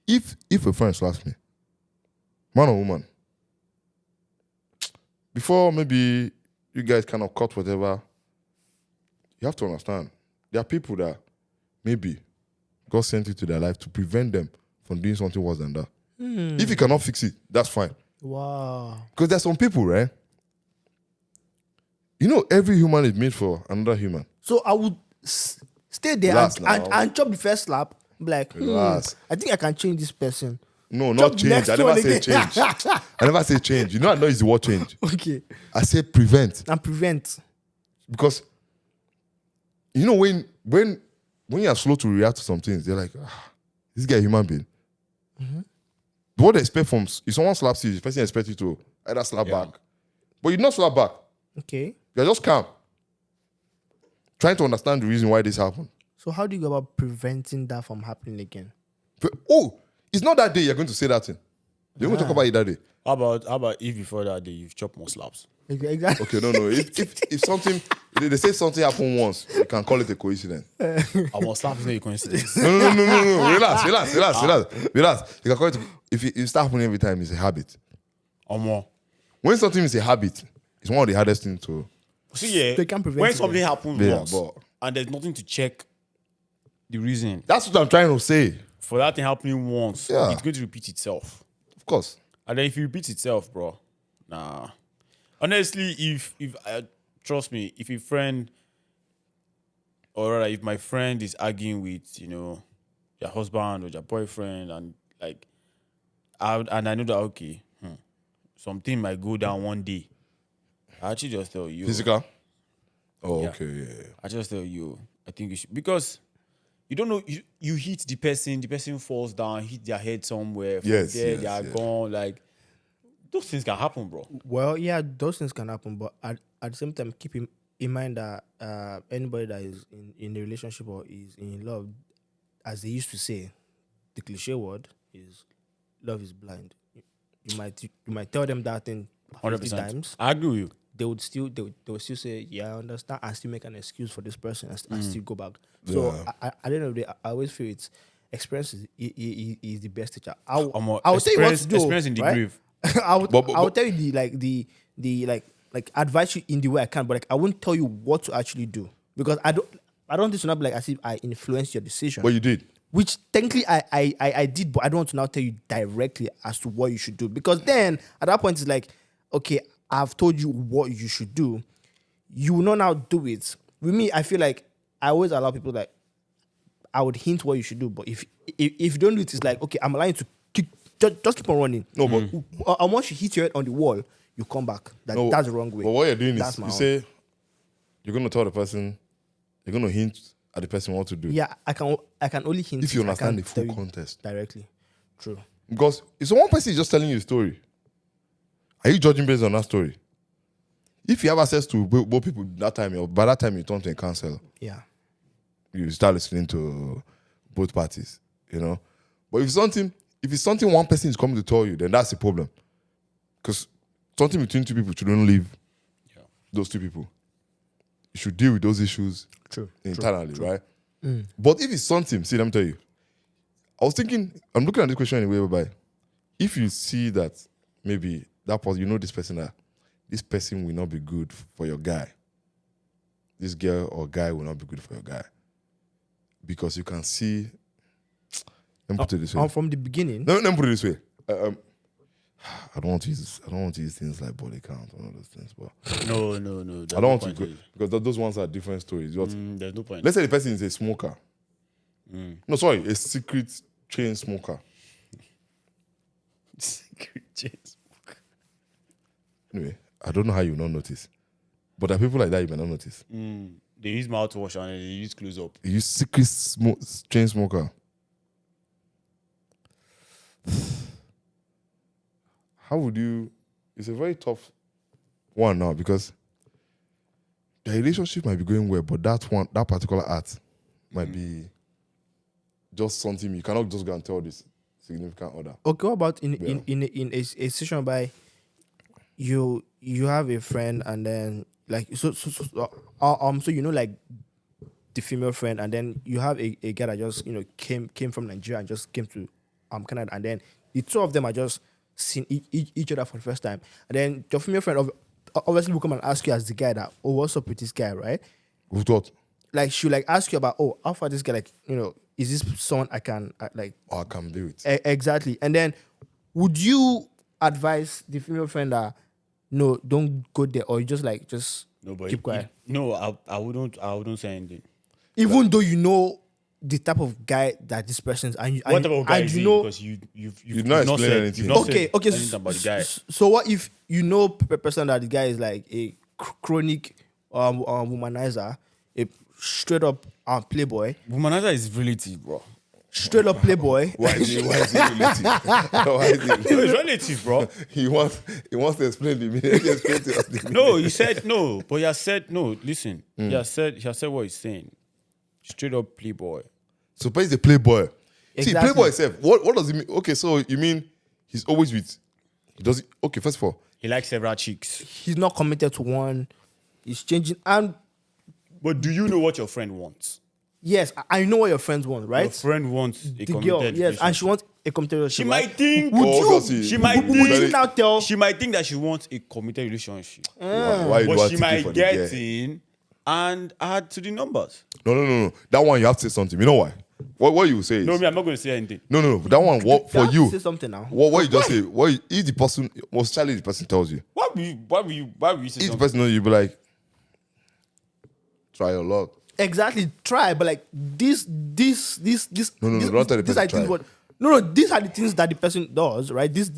If a friend slaps me, man or woman, before maybe you guys kind of cut whatever, you have to understand there are people that maybe God sent you to their life to prevent them from doing something worse than that. If you cannot fix it, that's fine. Wow. Because there's some people, right? You know, every human is made for another human. So I would stay there Relax and, now. and chop the first slap. Be like, Relax. I think I can change this person. No, Chop not the change. next I never one say again. change. I never say change. You know, I know it's the word change. Okay. I say prevent. And prevent. Because, you know, when you are slow to react to some things, they're like, this guy a human being. What they expect from, if someone slaps you, the person expects you to either slap Yeah. back. But you not slap back. Okay. You're just calm. Trying to understand the reason why this happened. So how do you go about preventing that from happening again? But, it's not that day you're going to say that thing. You're going to talk about it that day. How about if before that day you've chopped more slaps? Exactly. Okay, no. If something, they say something happened once, you can call it a coincidence. I more slaps is not a coincidence. No. Relax. You can call it, if it start happening every time, it's a habit. Or more. When something is a habit, it's one of the hardest things to. See, yeah, They can't prevent when it, something happens Yeah, once but- and there's nothing to check the reason That's what I'm trying to say. for that thing happening once, Yeah. it's going to repeat itself. Of course. And then if it repeats itself, bro, nah. Honestly, if trust me, if a friend or rather if my friend is arguing with their husband or their boyfriend and like and I know that okay, something might go down one day. I actually just tell you. Physical? Oh, Yeah. okay, yeah. I just tell you, I think you should because you don't know you hit the person falls down, hit their head somewhere, from Yes, there yes, they are yes. gone. Like those things can happen, bro. Well, yeah, those things can happen, but at the same time, keep in mind that anybody that is in a relationship or is in love, as they used to say, the cliche word is love is blind. You might tell them that thing 50 100%. times. I agree with you. They would still say, yeah, I understand, and still make an excuse for this person and still go back. So Yeah. at the end of the day, I always feel it's experience is the best teacher. I will Omo, tell you what to do. experience in the right? grave. I would But- I would tell you the advise you in the way I can, but like I won't tell you what to actually do because I don't want this to not be like as if I influenced your decision. But you did. Which technically I did, but I don't want to now tell you directly as to what you should do. Because then at that point it's like, okay, I've told you what you should do. You will not now do it. With me, I feel like I always allow people like I would hint what you should do, but if you don't do it, it's like, okay, I'm allowing you to just keep on running. No, but And once you hit your head on the wall, you come back. no, That's the wrong way. But what you're doing That's is my you own. say you're gonna tell the person, you're gonna hint at the person what to do. Yeah, I can only hint If you I understand can't the full tell you context. directly. True. Because if so one person is just telling you a story, are you judging based on that story? If you have access to both people that time, or by that time you turn to a counselor, Yeah. you start listening to both parties, But if it's something one person is coming to tell you, then that's the problem. Because something between two people shouldn't leave those two people. You should deal with those issues True. internally, right? But if it's something, see, let me tell you. I'm looking at this question anyway, whereby if you see that maybe that person, this person that this person will not be good for your guy. This girl or guy will not be good for your guy. Because you can see. Let me put it this way. From the beginning. Let me put it this way. I don't want to use things like body count and all those things, but No. I don't want to go because those ones are different stories. There's no point. Let's say the person is a smoker. No, sorry, a secret chain smoker. Secret chase. Anyway, I don't know how you not notice, but there are people like that you may not notice. They use mouthwash and they use close up. You secret chain smoker. How would you? It's a very tough one now because the relationship might be going well, but that particular act might be just something you cannot just go and tell this significant other. Okay, what about in Yeah. a situation by you have a friend and then like so like the female friend and then you have a guy that just came from Nigeria and just came to Canada and then the two of them are just seeing each other for the first time and then your female friend obviously will come and ask you as the guy that, oh, what's up with this guy, right? Who thought? Like she'll like ask you about, oh, how far this guy, like, is this someone I can like I can do it. exactly. And then would you advise the female friend that no, don't go there, or you just No, but keep quiet? I wouldn't say anything. Even though you know the type of guy that this person is, and you, What and, type of guy and is you he? know, Because you've not not explained said anything. you've not okay, said okay. anything about the guy. So what if you know a person that the guy is like a chronic womanizer, a straight up playboy, Womanizer is relative, bro. straight up playboy. Why is he relative? Why is he No, it's relative, bro. He wants to explain the meaning. He explain to us the meaning. No, he said no, but he has said no. Listen, he has said what he's saying. Straight up playboy. So he's a playboy. See, Exactly. playboy itself. What does it mean? Okay, so you mean he's always with? He does it. Okay, first of all, He likes several chicks. He's not committed to one. He's changing. And But do you know what your friend wants? yes, I know what your friends want, right? Your friend wants a The committed girl, yes, and she relationship. wants a committed She relationship. might right? think. Would Oh, you? obviously. She might Would you think. now tell? She might think that she wants a committed relationship, why you do but want she to keep might for the get girl? in and add to the numbers. No. That one you have to say something. You know why? What you say is No, me, I'm not going to say anything. no. That one what You for have to you? say something now. What you just say? What if the person, most Charlie, the person tells you? Why why would you say If the something? person knows you, be like, try your luck. Exactly. Try, but like this. No, don't tell the these person are things try. what. No, these are the things that the person does, right? This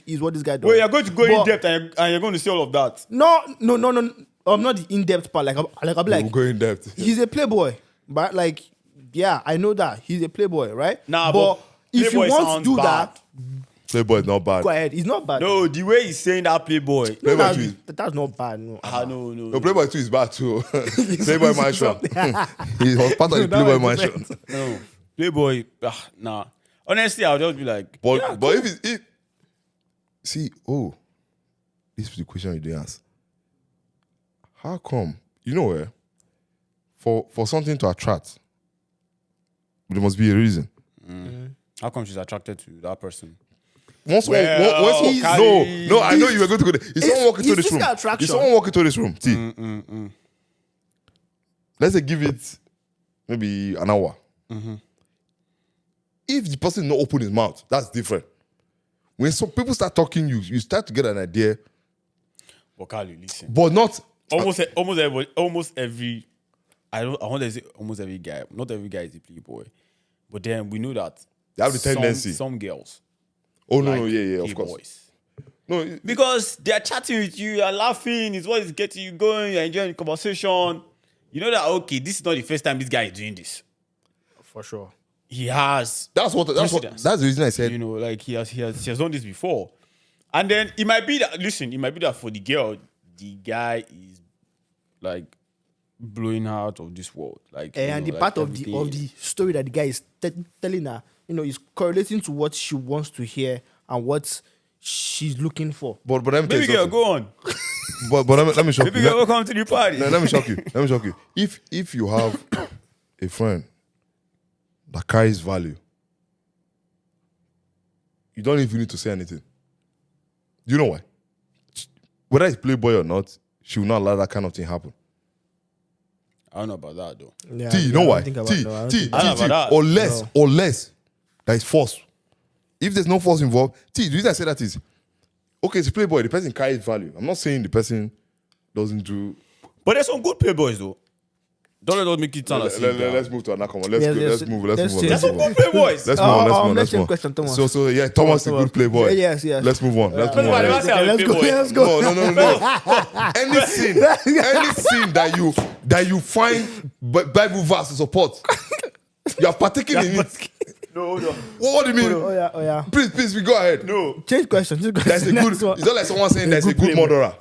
is what this guy does. Wait, you're going to go in But- depth and you're going to say all of that. No. I'm not the in-depth part. I'll be like, We'll go in depth. he's a playboy, but like, yeah, I know that he's a playboy, right? Nah, but but if you playboy want to sounds do bad. that, Playboy is not bad. go ahead. It's not bad. No, the way he's saying that playboy. No, Playboy that's, too. that's not bad. No, No. No, Playboy 2 is bad too. Playboy Mansion. He was part of the That Playboy was Mansion. different. No. Playboy, nah. Honestly, I'll just be like, But yeah, but if see, this is the question you didn't ask. How come? You know where? For something to attract, there must be a reason. how come she's attracted to that person? Once Well, once Kali. no, I know you were going to go there. Is someone walking into it's this room? physical attraction. Is someone walking into this room? See, let's say give it maybe an hour. If the person not open his mouth, that's different. When some people start talking, you start to get an idea, But Kali, listen. but not Almost every I want to say almost every guy. Not every guy is a playboy. But then we know that They have the tendency. Some girls. Oh no, like no, yeah, of course. playboys. No, Because they're chatting with you, you're laughing, it's what is getting you going, you're enjoying the conversation. You know that okay, this is not the first time this guy is doing this. For sure. He has, that's Precedence. the reason I said you know, like he has done this before. And then it might be that for the girl, the guy is like blowing her out of this world. Like you And know, the like part of everything. the story that the guy is telling her, is correlating to what she wants to hear and what she's looking for. but let me tell Baby you girl, something. go on. But let me shock Baby you. girl, welcome to the party. Let me shock you. Let me shock you. If you have a friend that carries value, you don't even need to say anything. You know why? Whether it's playboy or not, she will not allow that kind of thing happen. I don't know about that though. Yeah, T, you I know don't why? think about- T, no, I don't T, think I don't know about that. unless there is force. If there's no force involved, T, the reason I say that is, okay, it's a playboy, the person carries value. I'm not saying the person doesn't do. But there's some good playboys though. Don't let us make it sound as if Let's move to another comment. Let's Yes, go. yes, Let's move. let's Let's move. change there's Let's some move on. good playboys. Let's move on. Let's move on. let's Let's change move on. question, Thomas. So yeah, Thomas is a good playboy. Yes. Let's move on. Let's move Why on. do I say I'm a Let's go. playboy? Let's go. No. Any sin that you find Bible verse to support, you are partaking in it. No, hold on. What do you mean? Oh yeah. Please, we go ahead. No, Change question. There's a good. Next one. It's not like someone saying there's a good playboy. murderer.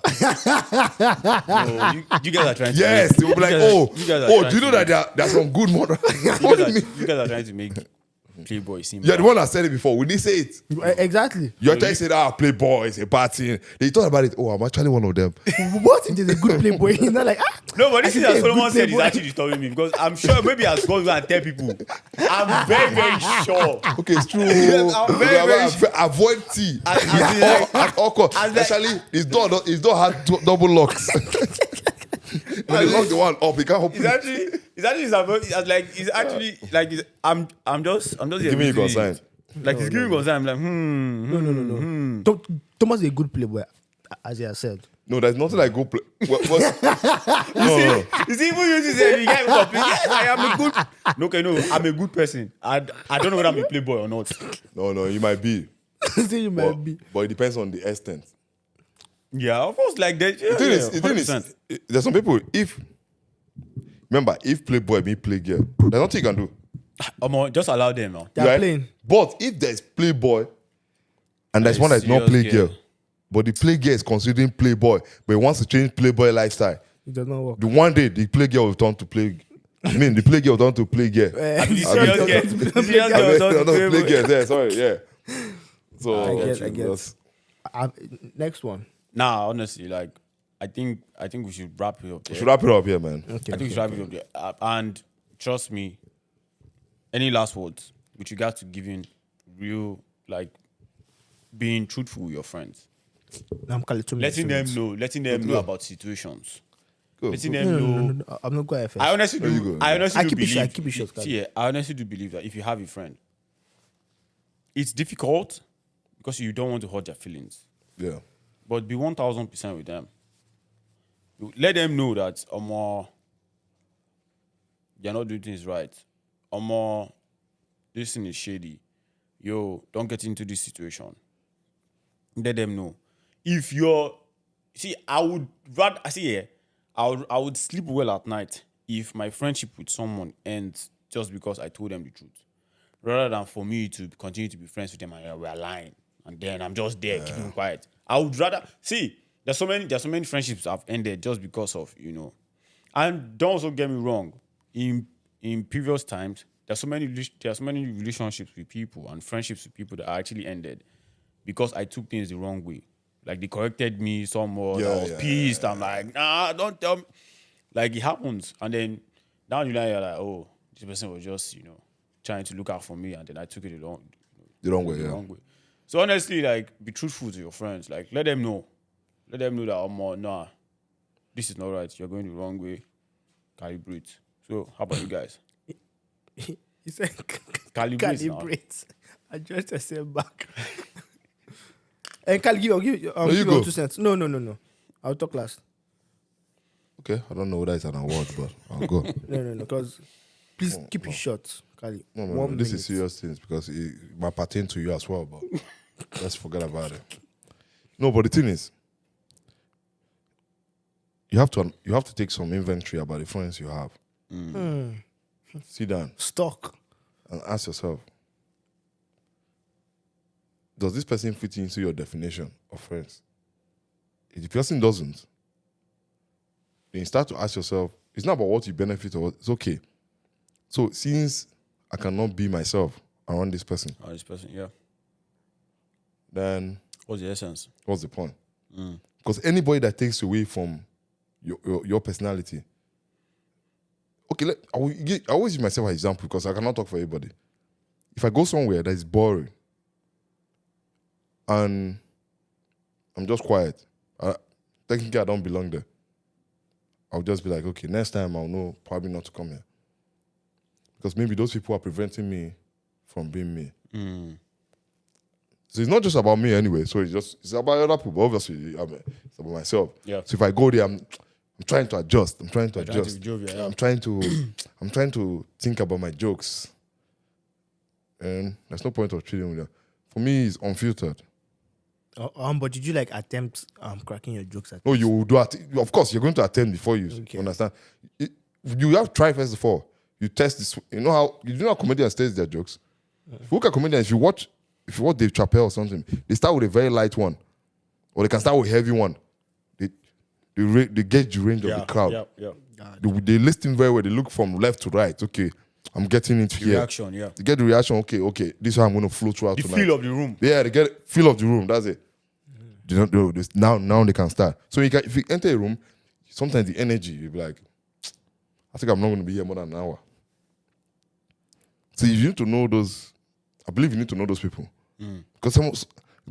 no, you guys are trying to Yes, make, they will be like, you guys are do you know trying that there's some good murderer? What do you mean? you guys are trying to make playboy seem You're the bad. one that said it before. We didn't say it. Exactly. You're trying to say that playboy is a bad thing. They thought about it. Oh, I'm actually one of them. What if there's a good playboy? He's not like No, but this I is can that be a Solomon good said is playboy. actually disturbing me because I'm sure maybe as God and tell people, I'm very, very sure. Okay, it's true. I'm very Avoid tea As in, at all costs. as like- Especially his door had double locks. When they lock the one up, he can't open it. I'm just Giving you consent. Like he's giving consent. I'm like, No. Thomas is a good playboy, as he has said. No, there's nothing like go play. No. You see, even you say you can't complain. Yes, I am a good. No, okay, no, I'm a good person. I don't know whether I'm a playboy or not. No, you might be. Say you might be. But it depends on the extent. Yeah, of course, like that. The thing is, there's some people, if playboy meet play girl, there's nothing you can do. just allow them now. They're Right? playing. But if there's playboy and there's one that's not serious play girl. girl, but the play girl is considering playboy, but he wants to change playboy lifestyle, It does not work. the one day the play girl will turn to play. I mean, the play girl will turn to play girl. The serious I mean, girl- the serious I girl mean, don't no, play play boy. girl. Yeah, sorry, yeah. So I get. that's- Next one. Nah, honestly, like I think we should wrap it up there. we should wrap it up here, man. Okay. I think we should wrap it up there. And trust me, any last words with regards to giving real, like being truthful with your friends, I'm calling 2 minutes. letting them know about situations, Go. letting them know. No. I'm not going first. I honestly There you do. go. I honestly I do keep it short, believe. I keep it short, See, yeah, I honestly do believe that if you have a friend, it's difficult because you don't want to hurt their feelings. Yeah. But be 1000% with them. Let them know that you're not doing things right. This thing is shady. Yo, don't get into this situation. Let them know. If you're I would sleep well at night if my friendship with someone ends just because I told them the truth. Rather than for me to continue to be friends with them and we're lying. And then I'm just there keeping quiet. I would rather there's so many friendships that have ended just because of, And don't also get me wrong. In previous times, there's so many relationships with people and friendships with people that actually ended because I took things the wrong way. Like they corrected me somewhat. I was pissed. I'm like, nah, don't tell me. Like it happens. And then down the line, you're like, oh, this person was just, trying to look out for me, and then I took it the wrong way. So honestly, like, be truthful to your friends. Like, let them know. Let them know that nah, this is not right. You're going the wrong way. Calibrate. So, how about you guys? He said, Calibrate. Adjust yourself back. And Cali, give you your go. 2 cents. No. I'll talk last. Okay, I don't know whether it's an award, but I'll go. No. Because please keep it short, Cali. No. This is serious things because it might pertain to you as well, but let's forget about it. No, but the thing is, you have to take some inventory about the friends you have. Sit down. Stock. And ask yourself, does this person fit into your definition of friends? If the person doesn't, then you start to ask yourself, it's not about what you benefit or it's okay. So since I cannot be myself around this person, Yeah. then What's the essence? What's the point? Because anybody that takes away from your personality, okay, I always use myself as an example because I cannot talk for everybody. If I go somewhere that is boring and I'm just quiet, technically I don't belong there, I'll just be like, okay, next time I'll know probably not to come here. Because maybe those people are preventing me from being me. So it's not just about me anyway. So it's about other people. Obviously, it's about myself. Yeah. So if I go there, I'm trying to adjust. I'm trying to Trying to adjust. be jovial, yeah. I'm trying to think about my jokes. And there's no point of treating with them. For me, it's unfiltered. But did you attempt cracking your jokes at No, you will do it. Of course, you're going to attempt before you understand. You have to try first of all. You test this. You know how comedians test their jokes? If you look at comedians, if you watch Dave Chappelle or something, they start with a very light one. Or they can start with a heavy one. They gauge the range of the crowd. Yeah. They listen very well. They look from left to right. Okay, I'm getting into here. Reaction, yeah. They get the reaction. Okay. This is how I'm going to flow throughout The tonight. feel of the room. Yeah, they get feel of the room. That's it. They don't do this. Now they can start. So if you enter a room, sometimes the energy, you'll be like, I think I'm not going to be here more than an hour. So you need to know those. I believe you need to know those people. Because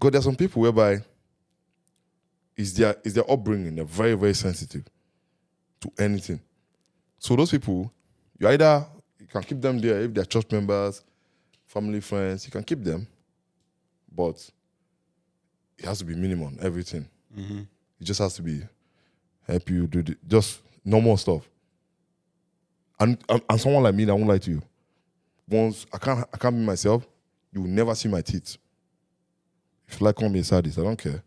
there's some people whereby is their upbringing, they're very, very sensitive to anything. So those people, you can keep them there if they're church members, family, friends, you can keep them, but it has to be minimum, everything. It just has to be help you do just normal stuff. And someone like me, I won't lie to you. Once I can't be myself, you will never see my teeth. If you call me a sadist, I don't care.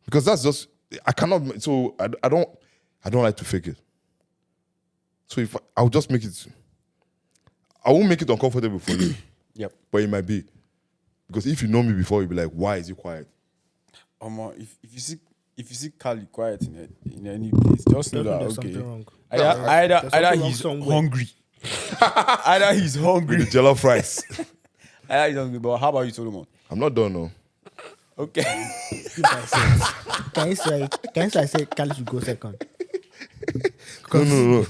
Because that's just I cannot. So I don't like to fake it. So if I'll just make it, I won't make it uncomfortable for you. Yep. But it might be because if you know me before, you'll be like, why is he quiet? If you see Kali quiet in any place, just know that There's okay. something wrong. Either he's hungry. Either he's hungry. With the jollof rice. Either he's hungry. But how about you, Solomon? I'm not done, no. Okay. Can you say I say Cali should go second? No.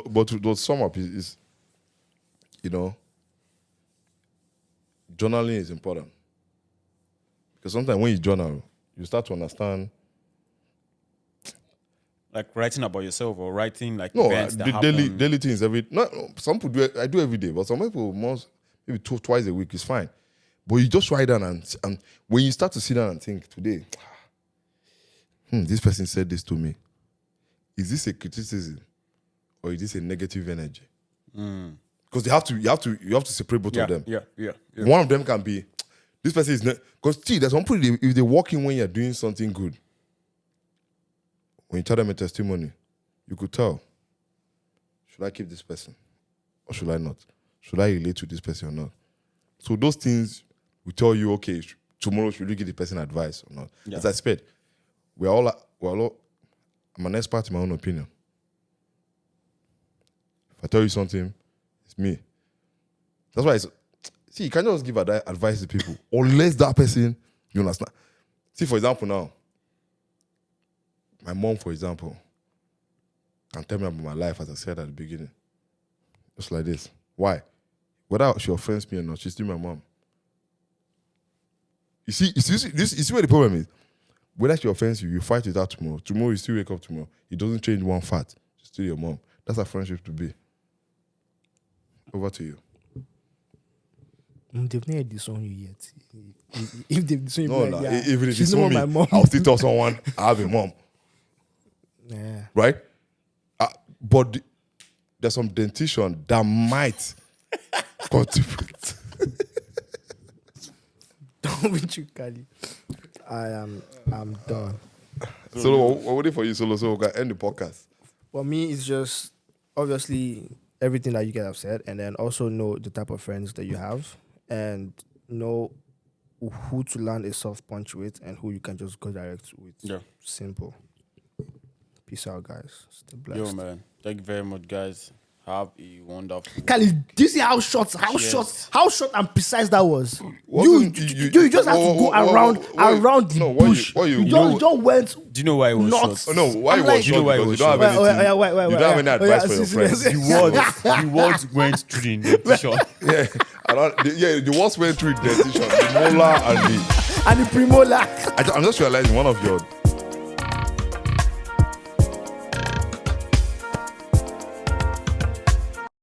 But to sum up is journaling is important because sometimes when you journal, you start to understand. Like writing about yourself or writing like No, events that the happen. daily things some people do it. I do every day, but some people maybe twice a week is fine. But you just write down and when you start to sit down and think today, this person said this to me. Is this a criticism or is this a negative energy? Because you have to separate both of them. Yeah. One of them can be, this person is not, because there's one people, if they walk in when you're doing something good, when you tell them a testimony, you could tell, should I keep this person or should I not? Should I relate to this person or not? So those things will tell you, okay, tomorrow should you give the person advice or not? Yeah. As I said, I'm an expert in my own opinion. If I tell you something, it's me. That's why you can't just give advice to people unless that person, you understand. See, for example, now, my mom, for example, can tell me about my life, as I said at the beginning. Just like this. Why? Whether she offends me or not, she's still my mom. You see where the problem is? Whether she offends you, you fight with her tomorrow. Tomorrow, you still wake up tomorrow. It doesn't change one fact. She's still your mom. That's how friendship to be. Over to you. They've never disowned you yet. If they've disowned you, No, like, yeah, even if she's it's not me, my mom. I'll still tell someone I have a mom. Yeah. Right? But there's some dentition that might contribute. Don't be too Kali. I'm done. Solo, we're waiting for you, Solo, so we can end the podcast. For me, it's just obviously everything that you guys have said, and then also know the type of friends that you have, and know who to land a soft punch with and who you can just go direct with. Yeah. Simple. Peace out, guys. Stay blessed. Yo, man. Thank you very much, guys. Have a wonderful. Kali, do you see how short and precise that was? You just have to go around the bush. You don't went. Do you know why it was Not- short? No, why I'm you like- was You know short? why it Because was you don't have short? anything. You don't have any advice for your friends. The words went through the indentation. The words went through the decision, the molar and the. And the premolar. I'm just realizing one of your